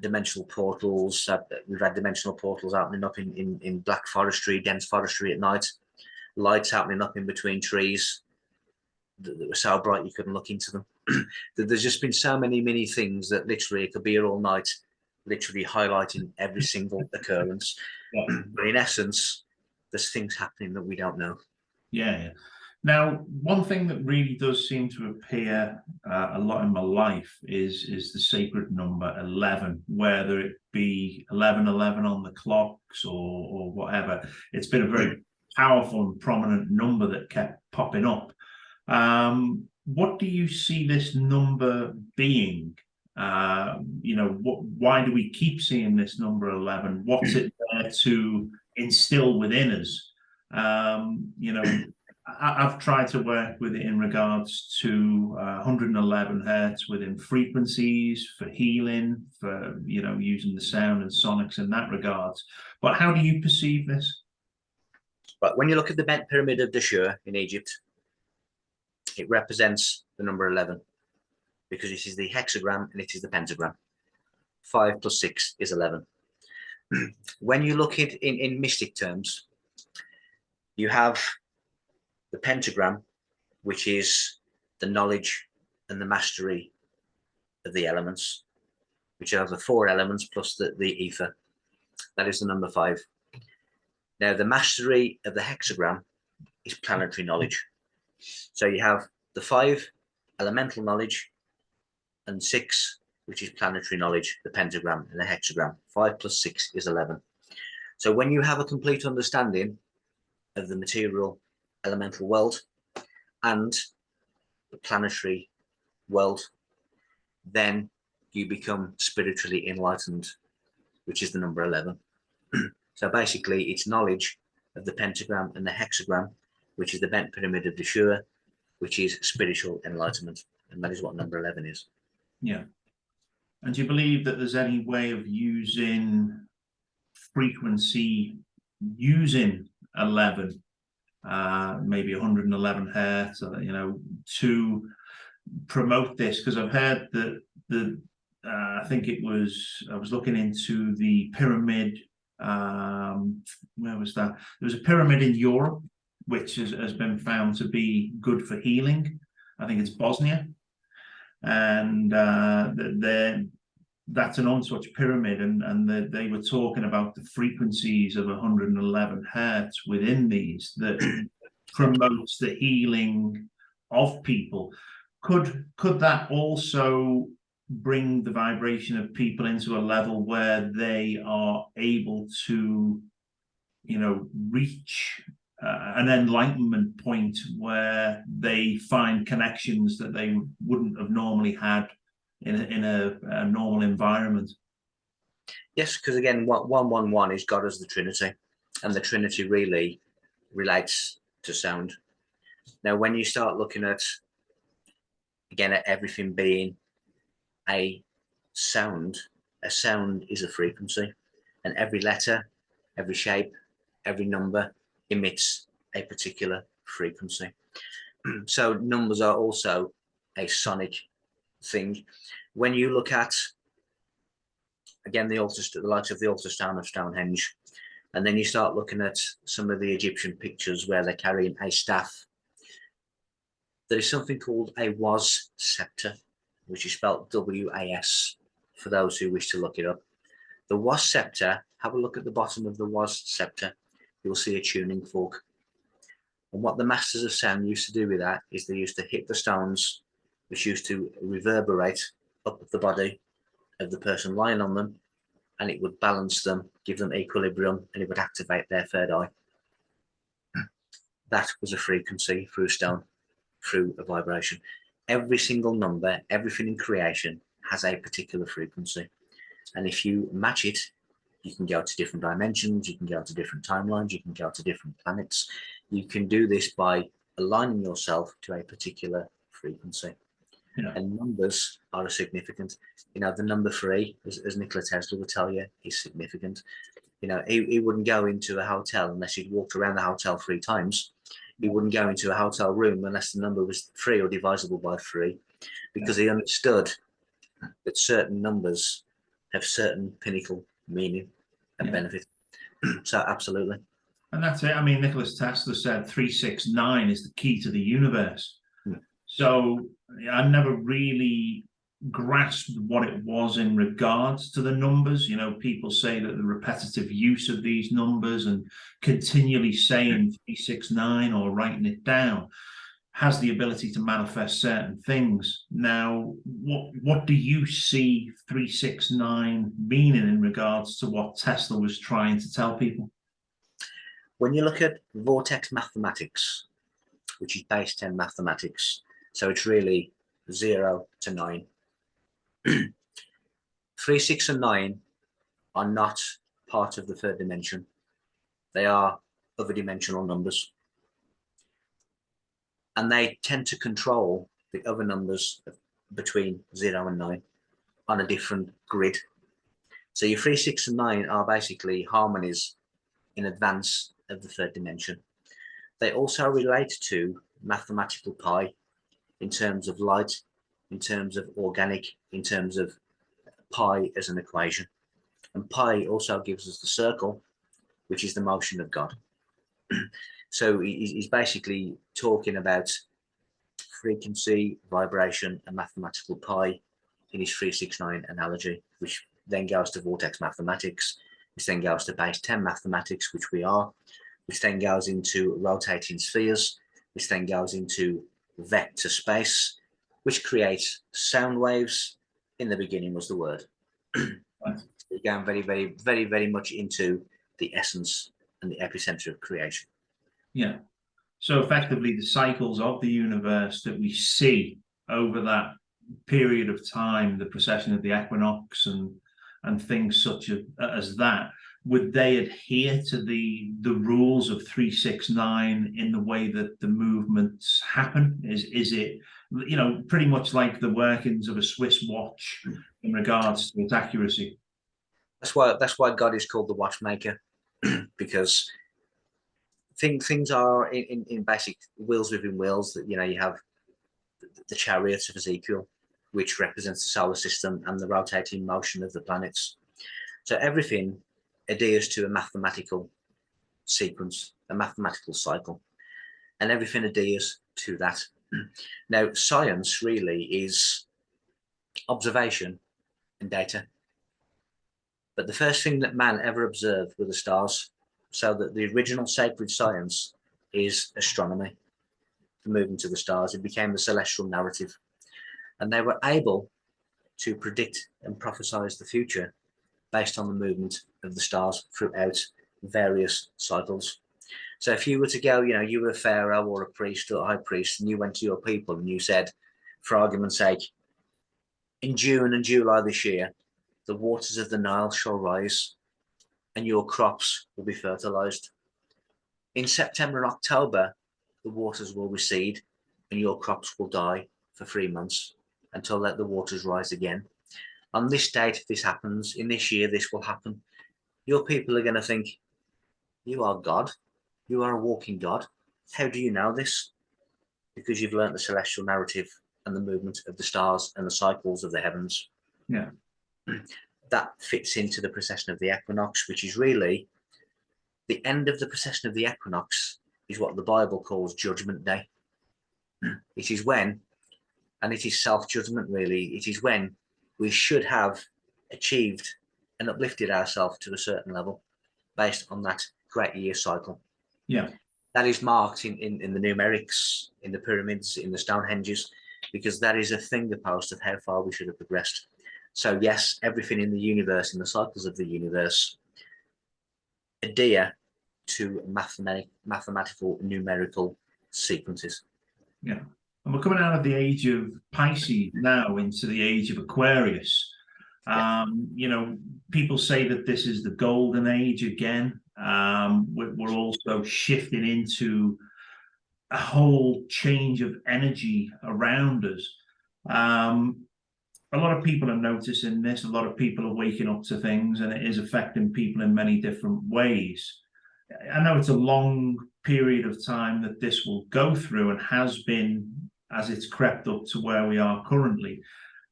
dimensional portals. We've had dimensional portals opening up in black forestry, dense forestry at night, lights happening up in between trees that were so bright you couldn't look into them. There's just been so many things that literally it could be here all night, literally highlighting every single occurrence. Yeah. But in essence, there's things happening that we don't know. Yeah. Now, one thing that really does seem to appear a lot in my life is the sacred number 11, whether it be 1111 on the clocks or whatever. It's been a very powerful and prominent number that kept popping up. What do you see this number being? Why do we keep seeing this number 11? What's it there to instill within us? I've tried to work with it in regards to 111 hertz within frequencies for healing, for using the sound and sonics in that regards. But how do you perceive this? But when you look at the bent pyramid of Dashur in Egypt, it represents the number 11 because this is the hexagram and it is the pentagram. 5 plus 6 is 11. When you look at in mystic terms, you have the pentagram, which is the knowledge and the mastery of the elements, which are the 4 elements plus the ether. That is the number 5. Now, the mastery of the hexagram is planetary knowledge. So you have the 5 elemental knowledge and 6, which is planetary knowledge, the pentagram and the hexagram. 5 plus 6 is 11. So when you have a complete understanding of the material elemental world and the planetary world, then you become spiritually enlightened, which is the number 11. So basically, it's knowledge of the pentagram and the hexagram, which is the bent pyramid of Dashur, which is spiritual enlightenment. And that is what number 11 is. Yeah. And do you believe that there's any way of using frequency using 11, maybe 111 hertz, to promote this? Because I've heard that I think I was looking into the pyramid. Where was that? There was a pyramid in Europe which has been found to be good for healing. I think it's Bosnia, and that's an untouched pyramid, and they were talking about the frequencies of 111 hertz within these that promotes the healing of people. Could that also bring the vibration of people into a level where they are able to, reach an enlightenment point where they find connections that they wouldn't have normally had in a normal environment? Yes, because again, 111 is God as the Trinity, and the Trinity really relates to sound. Now, when you start looking at everything being a sound is a frequency, and every letter, every shape, every number emits a particular frequency. So numbers are also a sonic thing. When you look at, again, the likes of the altar stone of Stonehenge, and then you start looking at some of the Egyptian pictures where they're carrying a staff, there is something called a was scepter, which is spelled W-A-S, for those who wish to look it up. The was scepter, have a look at the bottom of the was scepter, you'll see a tuning fork. And what the masters of sound used to do with that is they used to hit the stones, which used to reverberate up the body of the person lying on them, and it would balance them, give them equilibrium, and it would activate their third eye. That was a frequency through stone, through a vibration. Every single number, everything in creation has a particular frequency. And if you match it, you can go to different dimensions, you can go to different timelines, you can go to different planets. You can do this by aligning yourself to a particular frequency. Yeah. And numbers are significant. You know, the number 3, as Nikola Tesla would tell you, is significant. You know, he wouldn't go into a hotel unless he'd walked around the hotel 3 times. He wouldn't go into a hotel room unless the number was 3 or divisible by 3, because he understood that certain numbers have certain pinnacle meaning and benefit. So absolutely. And that's it. I mean, Nikola Tesla said 369 is the key to the universe. So I never really grasped what it was in regards to the numbers. You know, people say that the repetitive use of these numbers and continually saying 369 or writing it down has the ability to manifest certain things. Now, what do you see 369 meaning in regards to what Tesla was trying to tell people? When you look at vortex mathematics, which is base 10 mathematics, so it's really 0 to 9. 3, 6, and 9 are not part of the third dimension. They are other dimensional numbers. And they tend to control the other numbers between 0 and 9 on a different grid. So your 3, 6, and 9 are basically harmonies in advance of the third dimension. They also relate to mathematical pi in terms of light, in terms of organic, in terms of pi as an equation. And pi also gives us the circle, which is the motion of God. So he's basically talking about frequency, vibration, and mathematical pi in his 369 analogy, which then goes to vortex mathematics, which then goes to base 10 mathematics, which we are, which then goes into rotating spheres, which then goes into vector space, which creates sound waves. In the beginning was the word. We're going very, very, very, very much into the essence and the epicenter of creation. Yeah. So effectively, the cycles of the universe that we see over that period of time, the precession of the equinox and things such as that, would they adhere to the rules of 369 in the way that the movements happen? Is it, you know, pretty much like the workings of a Swiss watch in regards to its accuracy? That's why God is called the watchmaker, because things are in basic wheels within wheels. That, you know, you have the chariots of Ezekiel, which represents the solar system and the rotating motion of the planets. So everything adheres to a mathematical sequence, a mathematical cycle, and everything adheres to that. Now, science really is observation and data. But the first thing that man ever observed were the stars. So that the original sacred science is astronomy, the movement of the stars. It became the celestial narrative. And they were able to predict and prophesize the future based on the movement of the stars throughout various cycles. So if you were to go, you know, you were a pharaoh or a priest or a high priest, and you went to your people and you said, for argument's sake, in June and July this year, the waters of the Nile shall rise and your crops will be fertilized. In September and October, the waters will recede and your crops will die for 3 months until the waters rise again. On this date, this happens. In this year, this will happen. Your people are going to think, you are God. You are a walking God. How do you know this? Because you've learnt the celestial narrative and the movement of the stars and the cycles of the heavens. Yeah. That fits into the precession of the equinox, which is really the end of the precession of the equinox is what the Bible calls Judgment Day. It is when, and it is self-judgment really, it is when we should have achieved and uplifted ourselves to a certain level based on that great year cycle. Yeah. That is marked in the numerics, in the pyramids, in the Stonehenges, because that is a finger post of how far we should have progressed. So yes, everything in the universe, in the cycles of the universe, adhere to mathematical numerical sequences. Yeah. And we're coming out of the age of Pisces now into the age of Aquarius. You know, people say that this is the golden age again. We're also shifting into a whole change of energy around us. A lot of people are noticing this. A lot of people are waking up to things, and it is affecting people in many different ways. I know it's a long period of time that this will go through and has been as it's crept up to where we are currently.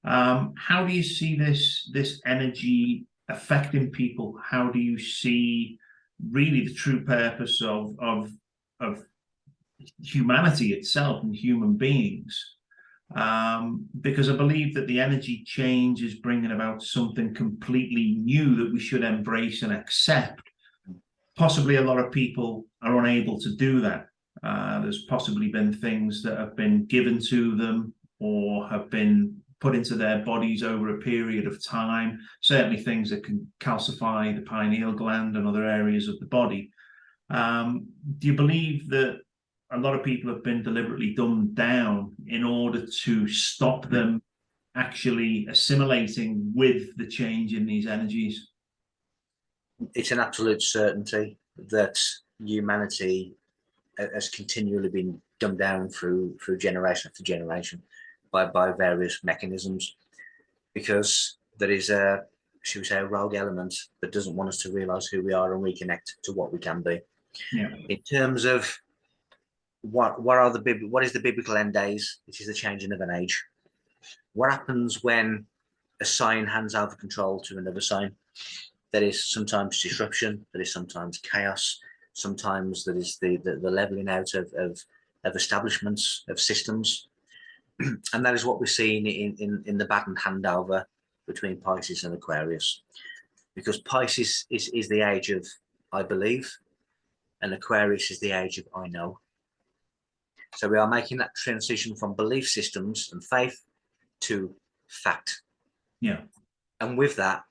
How do you see this energy affecting people? How do you see really the true purpose of humanity itself and human beings? Because I believe that the energy change is bringing about something completely new that we should embrace and accept. Possibly a lot of people are unable to do that. There's possibly been things that have been given to them or have been put into their bodies over a period of time, certainly things that can calcify the pineal gland and other areas of the body. Do you believe that a lot of people have been deliberately dumbed down in order to stop them actually assimilating with the change in these energies? It's an absolute certainty that humanity has continually been dumbed down through generation after generation by various mechanisms, because there is a, should we say, a rogue element that doesn't want us to realize who we are and reconnect to what we can be. Yeah. In terms of what is the biblical end days, which is the changing of an age. What happens when a sign hands over control to another sign? There is sometimes disruption, there is sometimes chaos, sometimes there is the leveling out of establishments, of systems. And that is what we're seeing in the baton handover between Pisces and Aquarius. Because Pisces is the age of I believe, and Aquarius is the age of I know. So we are making that transition from belief systems and faith to fact. Yeah. And with that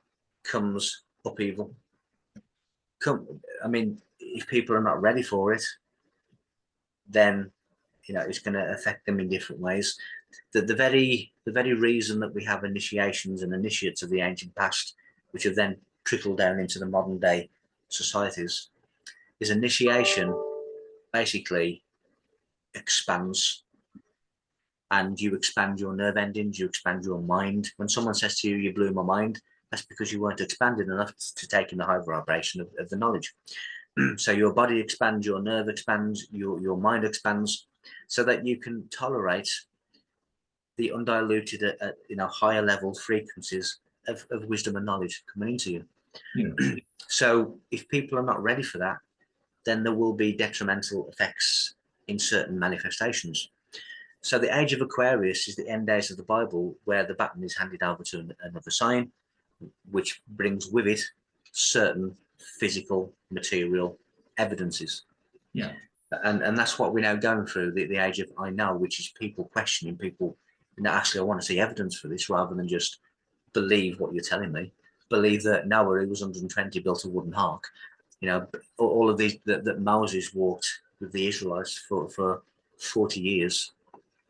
comes upheaval. I mean, if people are not ready for it, then it's going to affect them in different ways. The very reason that we have initiations and initiates of the ancient past, which have then trickled down into the modern day societies, is initiation basically expands, and you expand your nerve endings, you expand your mind. When someone says to you, "You blew my mind," that's because you weren't expanded enough to take in the high vibration of the knowledge. So your body expands, your nerve expands, your mind expands, so that you can tolerate the undiluted, higher level frequencies of wisdom and knowledge coming into you. Yeah. So if people are not ready for that, then there will be detrimental effects in certain manifestations. So the age of Aquarius is the end days of the Bible, where the baton is handed over to another sign, which brings with it certain physical, material evidences. Yeah. And that's what we're now going through, the age of I know, which is people questioning, people, actually, I want to see evidence for this, rather than just believe what you're telling me. Believe that Noah, who was 120, built a wooden ark. All of these, that Moses walked with the Israelites for 40 years,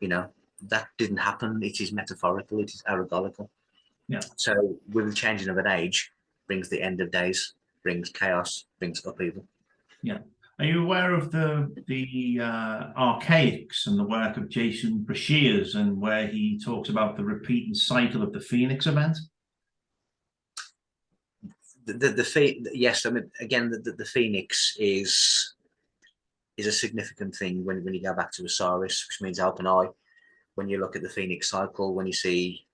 that didn't happen. It is metaphorical, it is allegorical. Yeah. So with the changing of an age brings the end of days, brings chaos, brings upheaval. Yeah. Are you aware of the archaics and the work of Jason Brashears, and where he talks about the repeating cycle of the Phoenix event? Yes, I mean, again, the Phoenix is is a significant thing when you go back to Osiris, which means open eye. When you look at the Phoenix cycle, when you see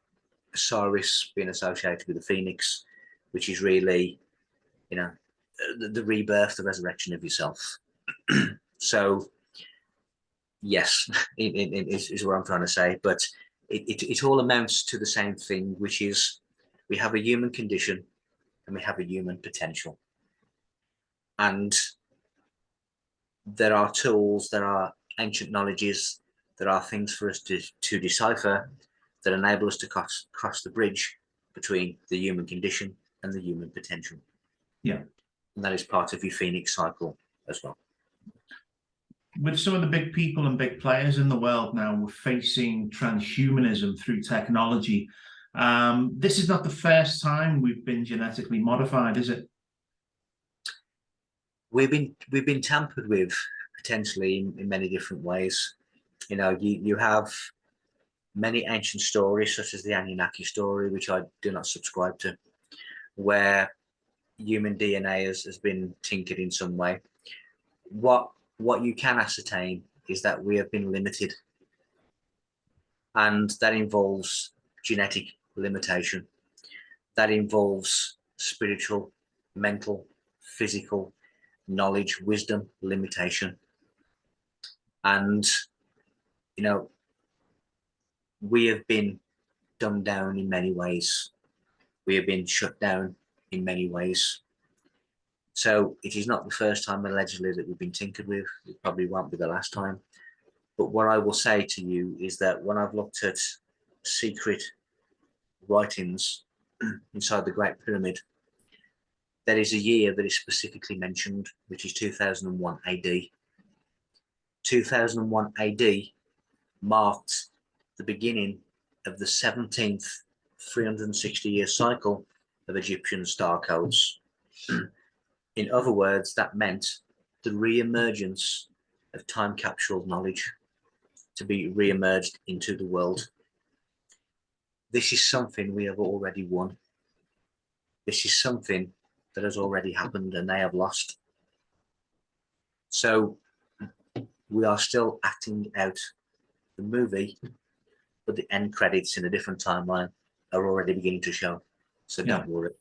Osiris being associated with the Phoenix, which is really, you know, the rebirth, the resurrection of yourself. So, yes, is what I'm trying to say. But it all amounts to the same thing, which is we have a human condition and we have a human potential. And there are tools, there are ancient knowledges, there are things for us to decipher that enable us to cross the bridge between the human condition and the human potential. Yeah. And that is part of your Phoenix cycle as well. With some of the big people and big players in the world now, we're facing transhumanism through technology. This is not the first time we've been genetically modified, is it? We've been tampered with potentially in many different ways. You know, you have many ancient stories, such as the Anunnaki story, which I do not subscribe to, where human DNA has been tinkered in some way. What you can ascertain is that we have been limited, and that involves genetic limitation. That involves spiritual, mental, physical, knowledge, wisdom, limitation. And, you know, we have been dumbed down in many ways. We have been shut down in many ways. So it is not the first time allegedly that we've been tinkered with. It probably won't be the last time. But what I will say to you is that when I've looked at secret writings inside the Great Pyramid, there is a year that is specifically mentioned, which is 2001 AD. 2001 AD marked the beginning of the 17th 360-year cycle of Egyptian star codes. In other words, that meant the re-emergence of time capsule knowledge to be re-emerged into the world. This is something we have already won. This is something that has already happened and they have lost. So we are still acting out the movie, but the end credits in a different timeline are already beginning to show. So don't worry.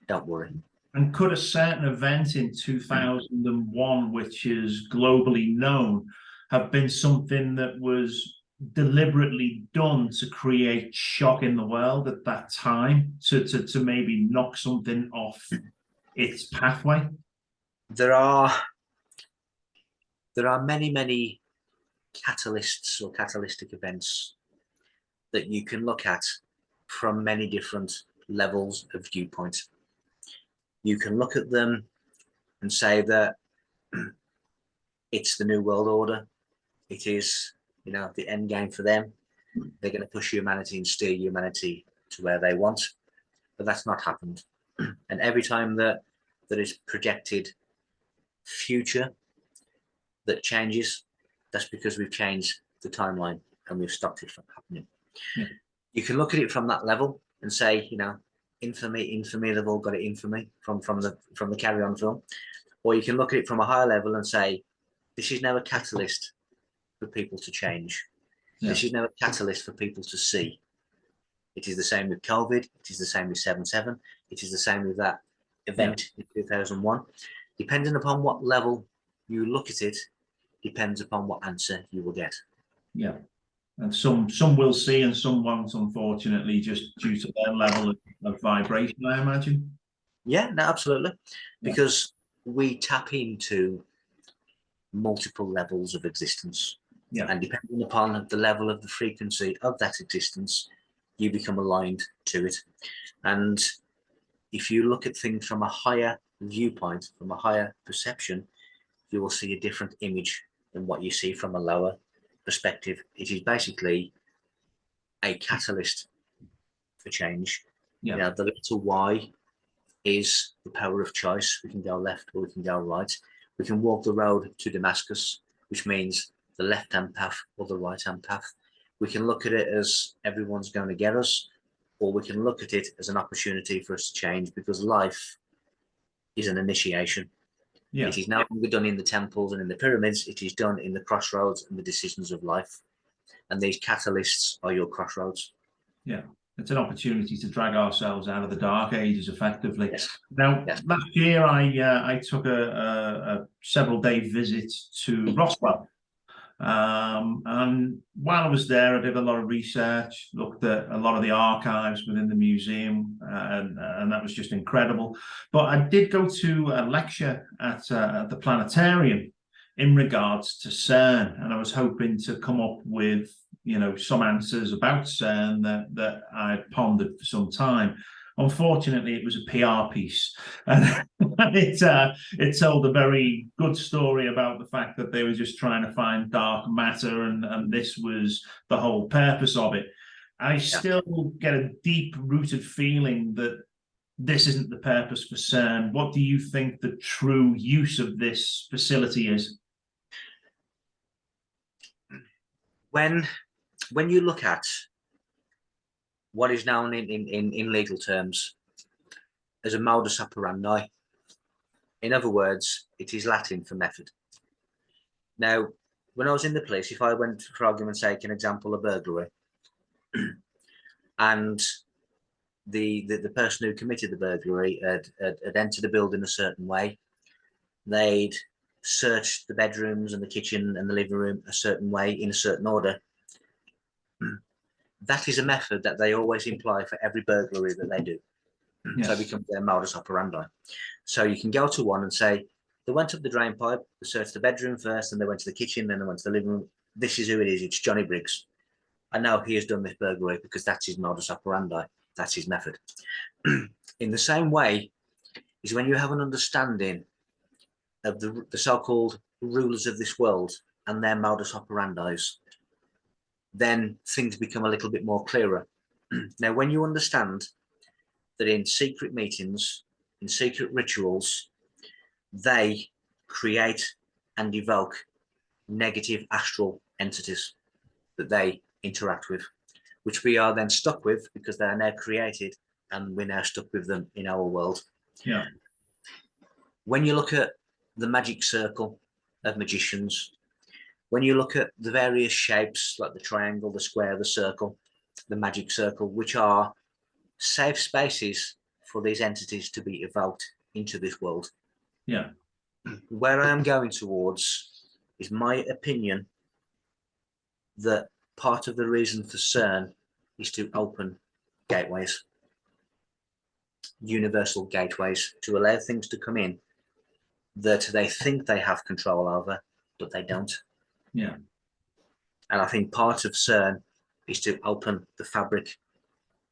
Don't worry. And could a certain event in 2001, which is globally known, have been something that was deliberately done to create shock in the world at that time, to maybe knock something off its pathway? There are many catalysts or catalytic events that you can look at from many different levels of viewpoint. You can look at them and say that it's the New World Order. It is, you know, the end game for them. They're going to push humanity and steer humanity to where they want. But that's not happened. And every time that is projected future that changes, that's because we've changed the timeline and we've stopped it from happening. Yeah. You can look at it from that level and say, you know, infamy, they've all got it infamy from the Carry On film. Or you can look at it from a higher level and say, this is now a catalyst for people to change. Yeah. This is now a catalyst for people to see. It is the same with COVID. It is the same with 7/7. It is the same with that event in 2001. Depending upon what level you look at it, depends upon what answer you will get. Yeah. And some will see and some won't, unfortunately, just due to their level of vibration, I imagine. Yeah, no, absolutely. Because we tap into multiple levels of existence. Yeah. And depending upon the level of the frequency of that existence, you become aligned to it. And if you look at things from a higher viewpoint, from a higher perception, you will see a different image than what you see from a lower perspective. It is basically a catalyst for change. Yeah. You know, the letter Y is the power of choice. We can go left or we can go right. We can walk the road to Damascus, which means the left-hand path or the right-hand path. We can look at it as everyone's going to get us, or we can look at it as an opportunity for us to change, because life is an initiation. Yeah. It is no longer done in the temples and in the pyramids. It is done in the crossroads and the decisions of life. And these catalysts are your crossroads. Yeah. It's an opportunity to drag ourselves out of the dark ages effectively. Yes. Now, Yes. last year I took a several-day visit to Roswell. And while I was there, I did a lot of research, looked at a lot of the archives within the museum, and that was just incredible. But I did go to a lecture at the planetarium in regards to CERN, and I was hoping to come up with, you know, some answers about CERN that I pondered for some time. Unfortunately, it was a PR piece, and it told a very good story about the fact that they were just trying to find dark matter, and this was the whole purpose of it. I still get a deep-rooted feeling that this isn't the purpose for CERN. What do you think the true use of this facility is? When you look at what is known in legal terms as a modus operandi, in other words, it is Latin for method. Now, when I was in the police, if I went, for argument's sake, an example, a burglary, and the person who committed the burglary had entered the building a certain way, they'd searched the bedrooms and the kitchen and the living room a certain way in a certain order. That is a method that they always imply for every burglary that they do. Yes. So it becomes their modus operandi. So you can go to one and say, they went up the drain pipe, they searched the bedroom first, and they went to the kitchen, then they went to the living room. This is who it is. It's Johnny Briggs. And now he has done this burglary because that's his modus operandi. That's his method. In the same way is when you have an understanding of the so-called rulers of this world and their modus operandi, then things become a little bit more clearer. Now, when you understand that in secret meetings, in secret rituals, they create and evoke negative astral entities that they interact with, which we are then stuck with because they are now created and we're now stuck with them in our world. Yeah. When you look at the magic circle of magicians, when you look at the various shapes like the triangle, the square, the circle, the magic circle, which are safe spaces for these entities to be evoked into this world. Yeah. Where I am going towards is my opinion that part of the reason for CERN is to open gateways, universal gateways, to allow things to come in that they think they have control over, but they don't. Yeah. And I think part of CERN is to open the fabric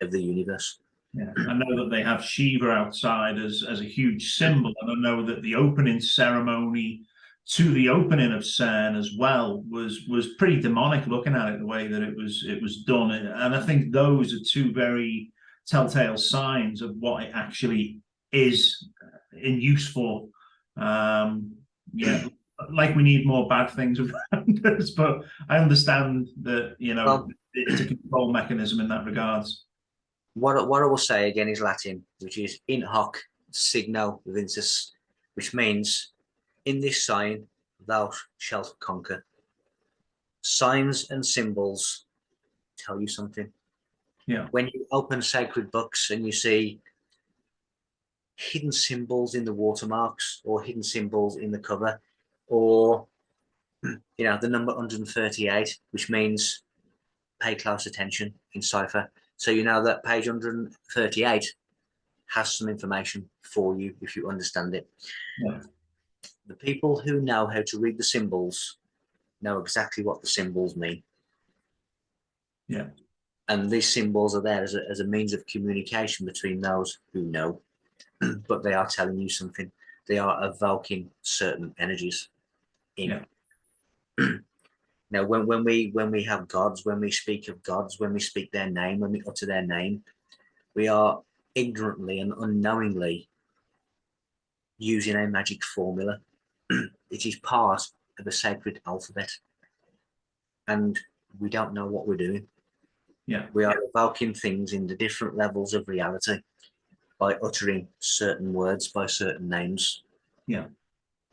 of the universe. Yeah, I know that they have Shiva outside as a huge symbol, and I know that the opening ceremony to the opening of CERN as well was pretty demonic. Looking at it, the way that it was done, and I think those are two very telltale signs of what it actually is in use for. Yeah, like we need more bad things around us, but I understand that, you know, well, it's a control mechanism in that regards. What I will say again is Latin, which is in hoc signo vinces, which means in this sign thou shalt conquer. Signs and symbols tell you something. Yeah. When you open sacred books and you see hidden symbols in the watermarks or hidden symbols in the cover, or you know, the number 138, which means pay close attention in cipher. So you know that page 138 has some information for you if you understand it. Yeah. The people who know how to read the symbols know exactly what the symbols mean. Yeah. And these symbols are there as a means of communication between those who know, but they are telling you something. They are evoking certain energies in. Yeah. Now, when we have gods, when we speak of gods, when we speak their name, when we utter their name, we are ignorantly and unknowingly using a magic formula. It is part of a sacred alphabet, and we don't know what we're doing. Yeah, we are evoking things in the different levels of reality by uttering certain words by certain names. Yeah.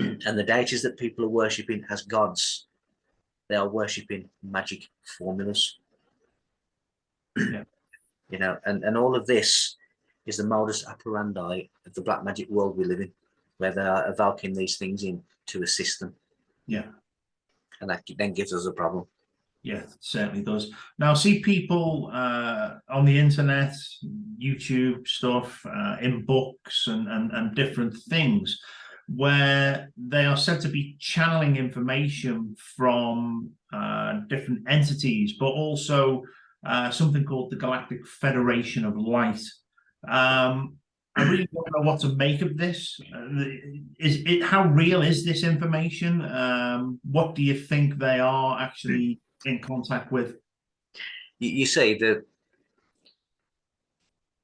And the deities that people are worshipping as gods, they are worshipping magic formulas. Yeah. You know, and all of this is the modus operandi of the black magic world we live in, where they are evoking these things in to assist them. Yeah. And that then gives us a problem. Yeah, it certainly does. Now, see people on the internet, YouTube stuff, in books and different things, where they are said to be channeling information from different entities, but also something called the Galactic Federation of Light. I really don't know what to make of this. How real is this information? What do you think they are actually in contact with? You see that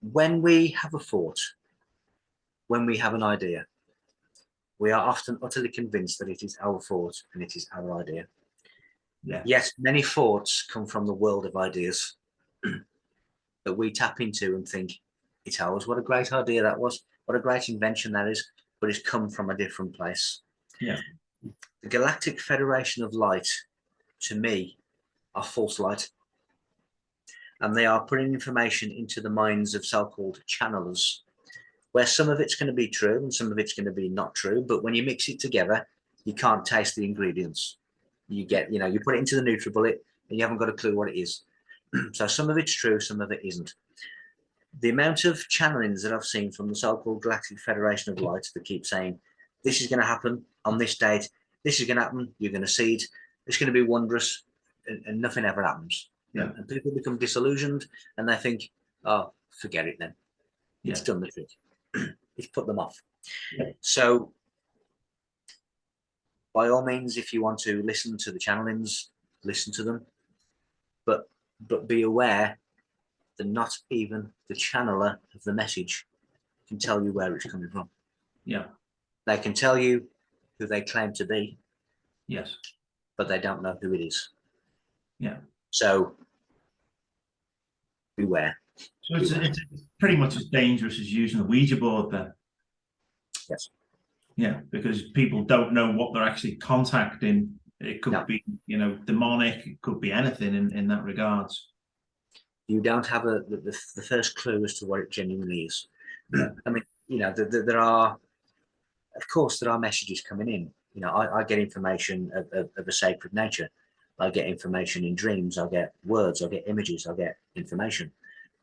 when we have a thought, when we have an idea, we are often utterly convinced that it is our thought and it is our idea. Yeah. Yes, many thoughts come from the world of ideas that we tap into and think it's ours. What a great idea that was. What a great invention that is. But it's come from a different place. Yeah. The Galactic Federation of Light, to me, are false light. And they are putting information into the minds of so-called channelers, where some of it's going to be true and some of it's going to be not true. But when you mix it together, you can't taste the ingredients. You get, you know, you put it into the NutriBullet and you haven't got a clue what it is. So some of it's true, some of it isn't. The amount of channelings that I've seen from the so-called Galactic Federation of Light that keep saying, this is going to happen on this date, this is going to happen, you're going to see it, it's going to be wondrous, and nothing ever happens. Yeah. And people become disillusioned and they think, oh, forget it then. It's done the trick. It's put them off. Yeah. So by all means, if you want to listen to the channelings, listen to them, but be aware that not even the channeler of the message can tell you where it's coming from. Yeah. They can tell you who they claim to be. Yes. But they don't know who it is. Yeah. So beware. So it's pretty much as dangerous as using a Ouija board then. Yes. Yeah, because people don't know what they're actually contacting. It could be, you know, demonic. It could be anything in that regards. You don't have the first clue as to what it genuinely is. Yeah. I mean, you know, there are, of course, there are messages coming in. You know, I get information of a sacred nature. I get information in dreams. I get words. I get images. I get information.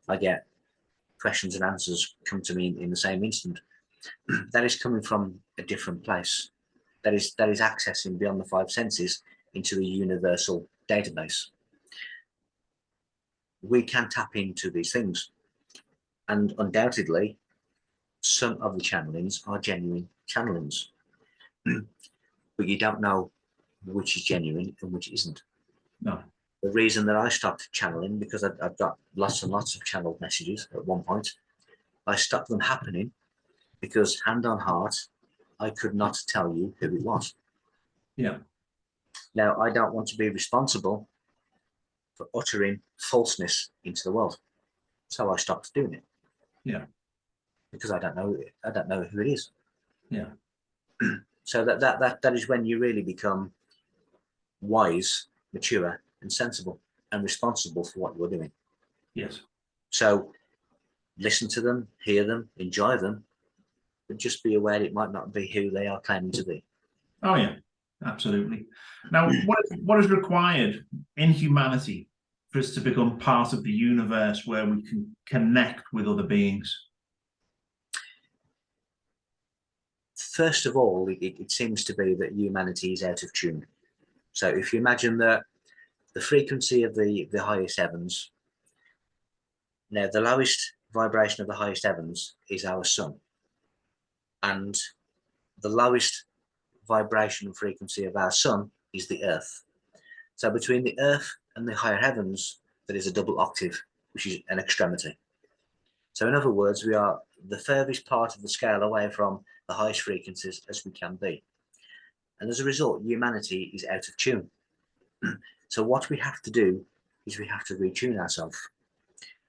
I get questions and answers come to me in the same instant. That is coming from a different place. That is accessing beyond the five senses into a universal database. We can tap into these things, and undoubtedly some of the channelings are genuine channelings, but you don't know which is genuine and which isn't. No. The reason that I stopped channeling, because I've got lots and lots of channeled messages at one point, I stopped them happening because, hand on heart, I could not tell you who it was. Yeah. Now, I don't want to be responsible for uttering falseness into the world, so I stopped doing it. Yeah. Because I don't know who it is. Yeah. So that is when you really become wise, mature, and sensible, and responsible for what you're doing. Yes. So listen to them, hear them, enjoy them, but just be aware it might not be who they are claiming to be. Oh yeah, absolutely. Now, what is required in humanity for us to become part of the universe where we can connect with other beings? First of all, it seems to be that humanity is out of tune. So if you imagine that the frequency of the highest heavens, now the lowest vibration of the highest heavens is our sun, and the lowest vibration and frequency of our sun is the earth. So between the earth and the higher heavens, there is a double octave, which is an extremity. So in other words, we are the furthest part of the scale away from the highest frequencies as we can be. And as a result, humanity is out of tune. So what we have to do is we have to retune ourselves.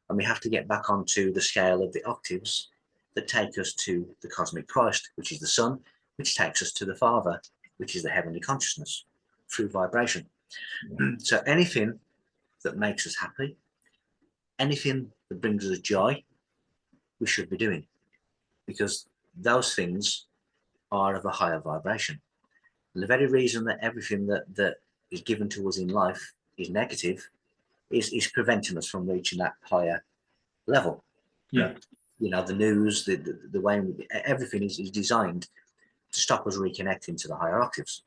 And we have to get back onto the scale of the octaves that take us to the cosmic Christ, which is the sun, which takes us to the Father, which is the heavenly consciousness through vibration. So anything that makes us happy, anything that brings us joy, we should be doing, because those things are of a higher vibration. And the very reason that everything that is given to us in life is negative is preventing us from reaching that higher level. Yeah. You know, the news, the way everything is designed to stop us reconnecting to the higher octaves.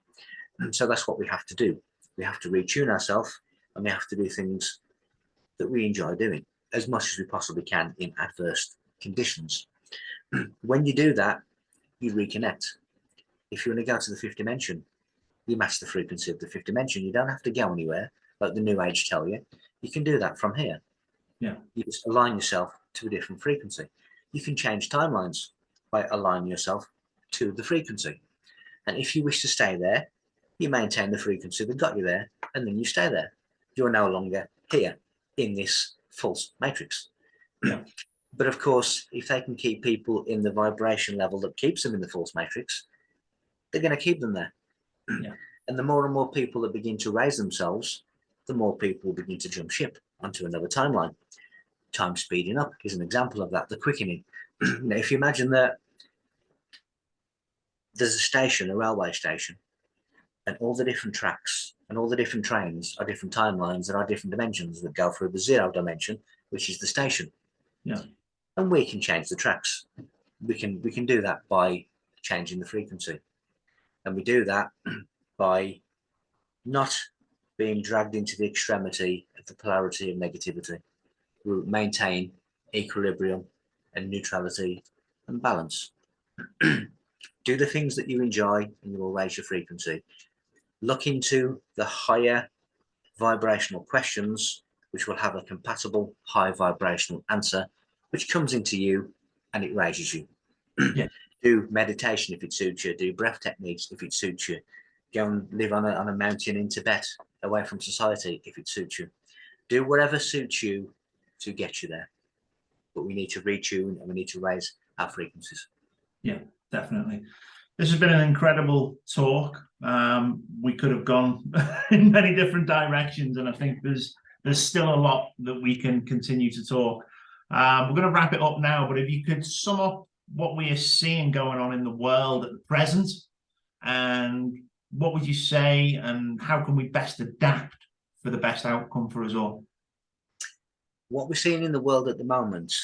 And so that's what we have to do. We have to retune ourselves, and we have to do things that we enjoy doing as much as we possibly can in adverse conditions. When you do that, you reconnect. If you want to go to the fifth dimension, you match the frequency of the fifth dimension. You don't have to go anywhere, like the New Age tell you. You can do that from here. Yeah. You just align yourself to a different frequency. You can change timelines by aligning yourself to the frequency. And if you wish to stay there, you maintain the frequency that got you there, and then you stay there. You're no longer here in this false matrix. Yeah. But of course, if they can keep people in the vibration level that keeps them in the false matrix, they're going to keep them there. Yeah. And the more and more people that begin to raise themselves, the more people begin to jump ship onto another timeline. Time speeding up is an example of that, the quickening. Now, if you imagine that there's a station, a railway station, and all the different tracks and all the different trains are different timelines, there are different dimensions that go through the 0 dimension, which is the station. Yeah. And we can change the tracks. We can do that by changing the frequency. And we do that by not being dragged into the extremity of the polarity of negativity. We maintain equilibrium and neutrality and balance. Do the things that you enjoy, and you will raise your frequency. Look into the higher vibrational questions, which will have a compatible high vibrational answer, which comes into you and it raises you. Yeah. Do meditation if it suits you. Do breath techniques if it suits you. Go and live on a mountain in Tibet, away from society, if it suits you. Do whatever suits you to get you there. But we need to retune, and we need to raise our frequencies. Yeah, definitely. This has been an incredible talk. We could have gone in many different directions, and I think there's still a lot that we can continue to talk. We're going to wrap it up now, but if you could sum up what we are seeing going on in the world at the present, and what would you say, and how can we best adapt for the best outcome for us all? What we're seeing in the world at the moment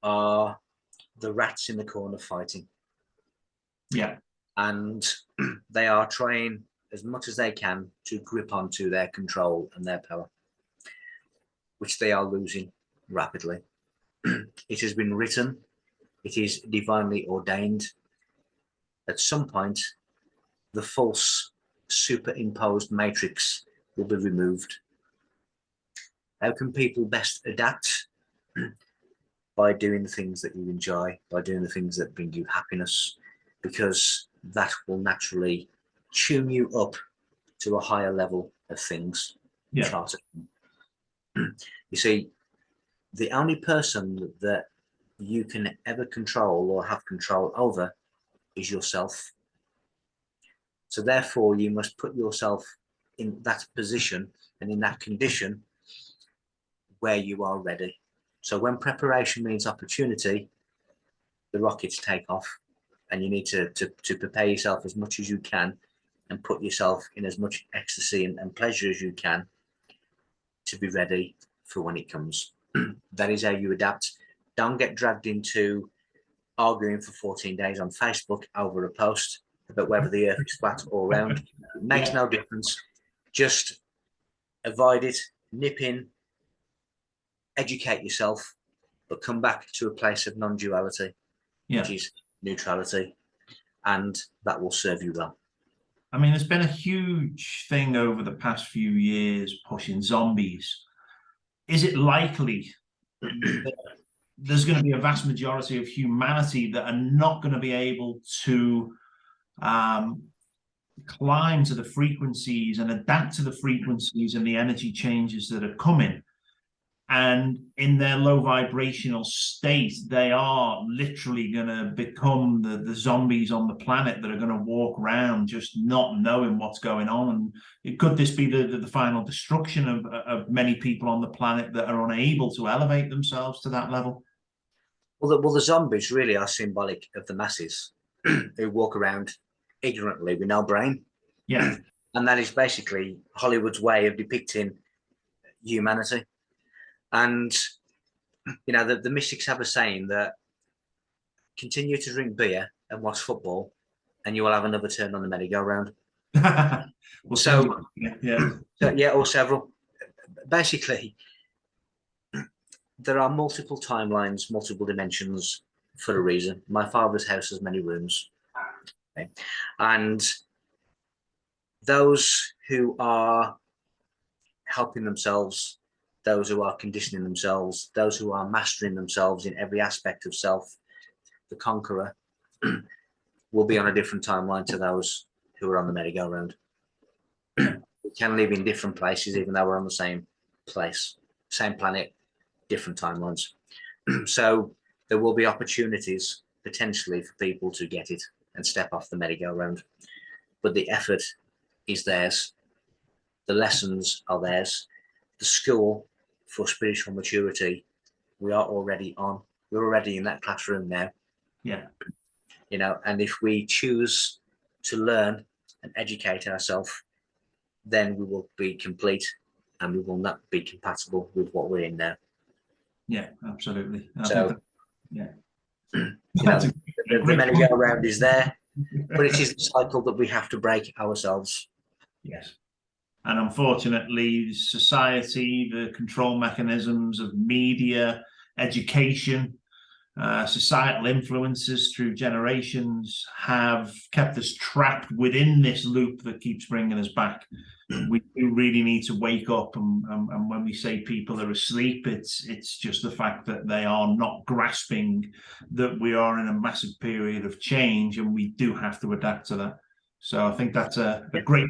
are the rats in the corner fighting. Yeah. And they are trying as much as they can to grip onto their control and their power, which they are losing rapidly. It has been written, it is divinely ordained. At some point, the false superimposed matrix will be removed. How can people best adapt? By doing the things that you enjoy, by doing the things that bring you happiness, because that will naturally tune you up to a higher level of things. Yeah. You see, the only person that you can ever control or have control over is yourself. So therefore, you must put yourself in that position and in that condition where you are ready. So when preparation means opportunity, the rockets take off, and you need to prepare yourself as much as you can and put yourself in as much ecstasy and pleasure as you can to be ready for when it comes. That is how you adapt. Don't get dragged into arguing for 14 days on Facebook over a post about whether the earth is flat or round. It makes no difference. Just avoid it, nip in, educate yourself, but come back to a place of non-duality, which is neutrality, and that will serve you well. I mean, there's been a huge thing over the past few years pushing zombies. Is it likely that there's going to be a vast majority of humanity that are not going to be able to climb to the frequencies and adapt to the frequencies and the energy changes that are coming? And in their low vibrational state, they are literally going to become the zombies on the planet that are going to walk around just not knowing what's going on. And could this be the final destruction of many people on the planet that are unable to elevate themselves to that level? Well, the zombies really are symbolic of the masses who walk around ignorantly with no brain. Yeah. And that is basically Hollywood's way of depicting humanity. And, you know, the mystics have a saying that continue to drink beer and watch football and you will have another turn on the merry-go-round. Well, so, yeah, or several. Basically, there are multiple timelines, multiple dimensions for a reason. My father's house has many rooms. Okay? And those who are helping themselves, those who are conditioning themselves, those who are mastering themselves in every aspect of self, the conqueror, will be on a different timeline to those who are on the merry-go-round. We can live in different places, even though we're on the same place, same planet, different timelines. So there will be opportunities potentially for people to get it and step off the merry-go-round. But the effort is theirs. The lessons are theirs. The school for spiritual maturity, we are already on. We're already in that classroom now. Yeah. You know, and if we choose to learn and educate ourselves, then we will be complete and we will not be compatible with what we're in now. Yeah, absolutely. So, yeah. You know, the merry-go-round is there, but it is the cycle that we have to break ourselves. Yes. And unfortunately, society, the control mechanisms of media, education, societal influences through generations have kept us trapped within this loop that keeps bringing us back. We do really need to wake up, and when we say people are asleep, it's just the fact that they are not grasping that we are in a massive period of change, and we do have to adapt to that. So I think that's a great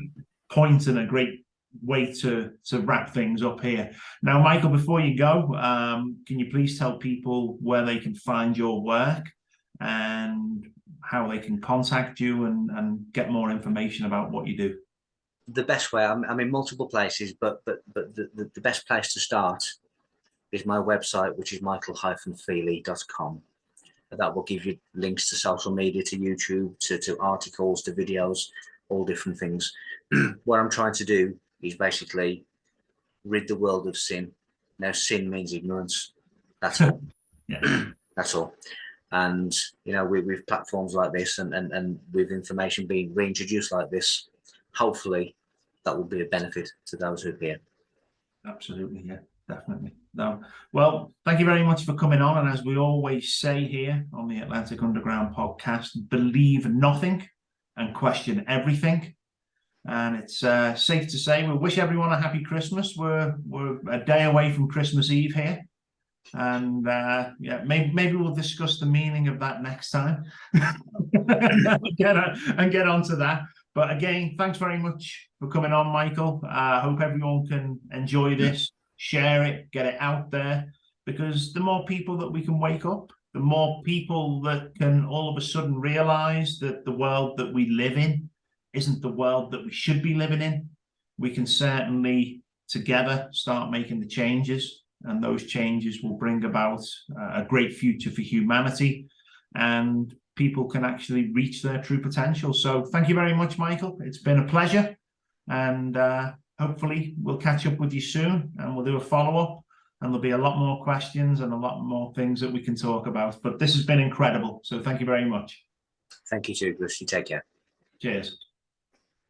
point and a great way to wrap things up here. Now, Micheal, before you go, can you please tell people where they can find your work and how they can contact you and get more information about what you do? The best way, I'm in multiple places, but the best place to start is my website, which is micheal-feeley.com. That will give you links to social media, to YouTube, to articles, to videos, all different things. What I'm trying to do is basically rid the world of sin. Now, sin means ignorance. That's all. Yeah. That's all. And, you know, with platforms like this and with information being reintroduced like this, hopefully that will be a benefit to those who are here. Absolutely, yeah, definitely. No, well, thank you very much for coming on. And as we always say here on the Atlantic Underground podcast, believe nothing and question everything. And it's safe to say we wish everyone a happy Christmas. We're a day away from Christmas Eve here. And yeah, maybe we'll discuss the meaning of that next time and get onto that. But again, thanks very much for coming on, Micheal. I hope everyone can enjoy this, share it, get it out there, because the more people that we can wake up, the more people that can all of a sudden realize that the world that we live in isn't the world that we should be living in. We can certainly together start making the changes, and those changes will bring about a great future for humanity, and people can actually reach their true potential. So thank you very much, Micheal. It's been a pleasure, and hopefully we'll catch up with you soon and we'll do a follow-up, and there'll be a lot more questions and a lot more things that we can talk about. But this has been incredible. So thank you very much. Thank you too, Bruce. You take care. Cheers.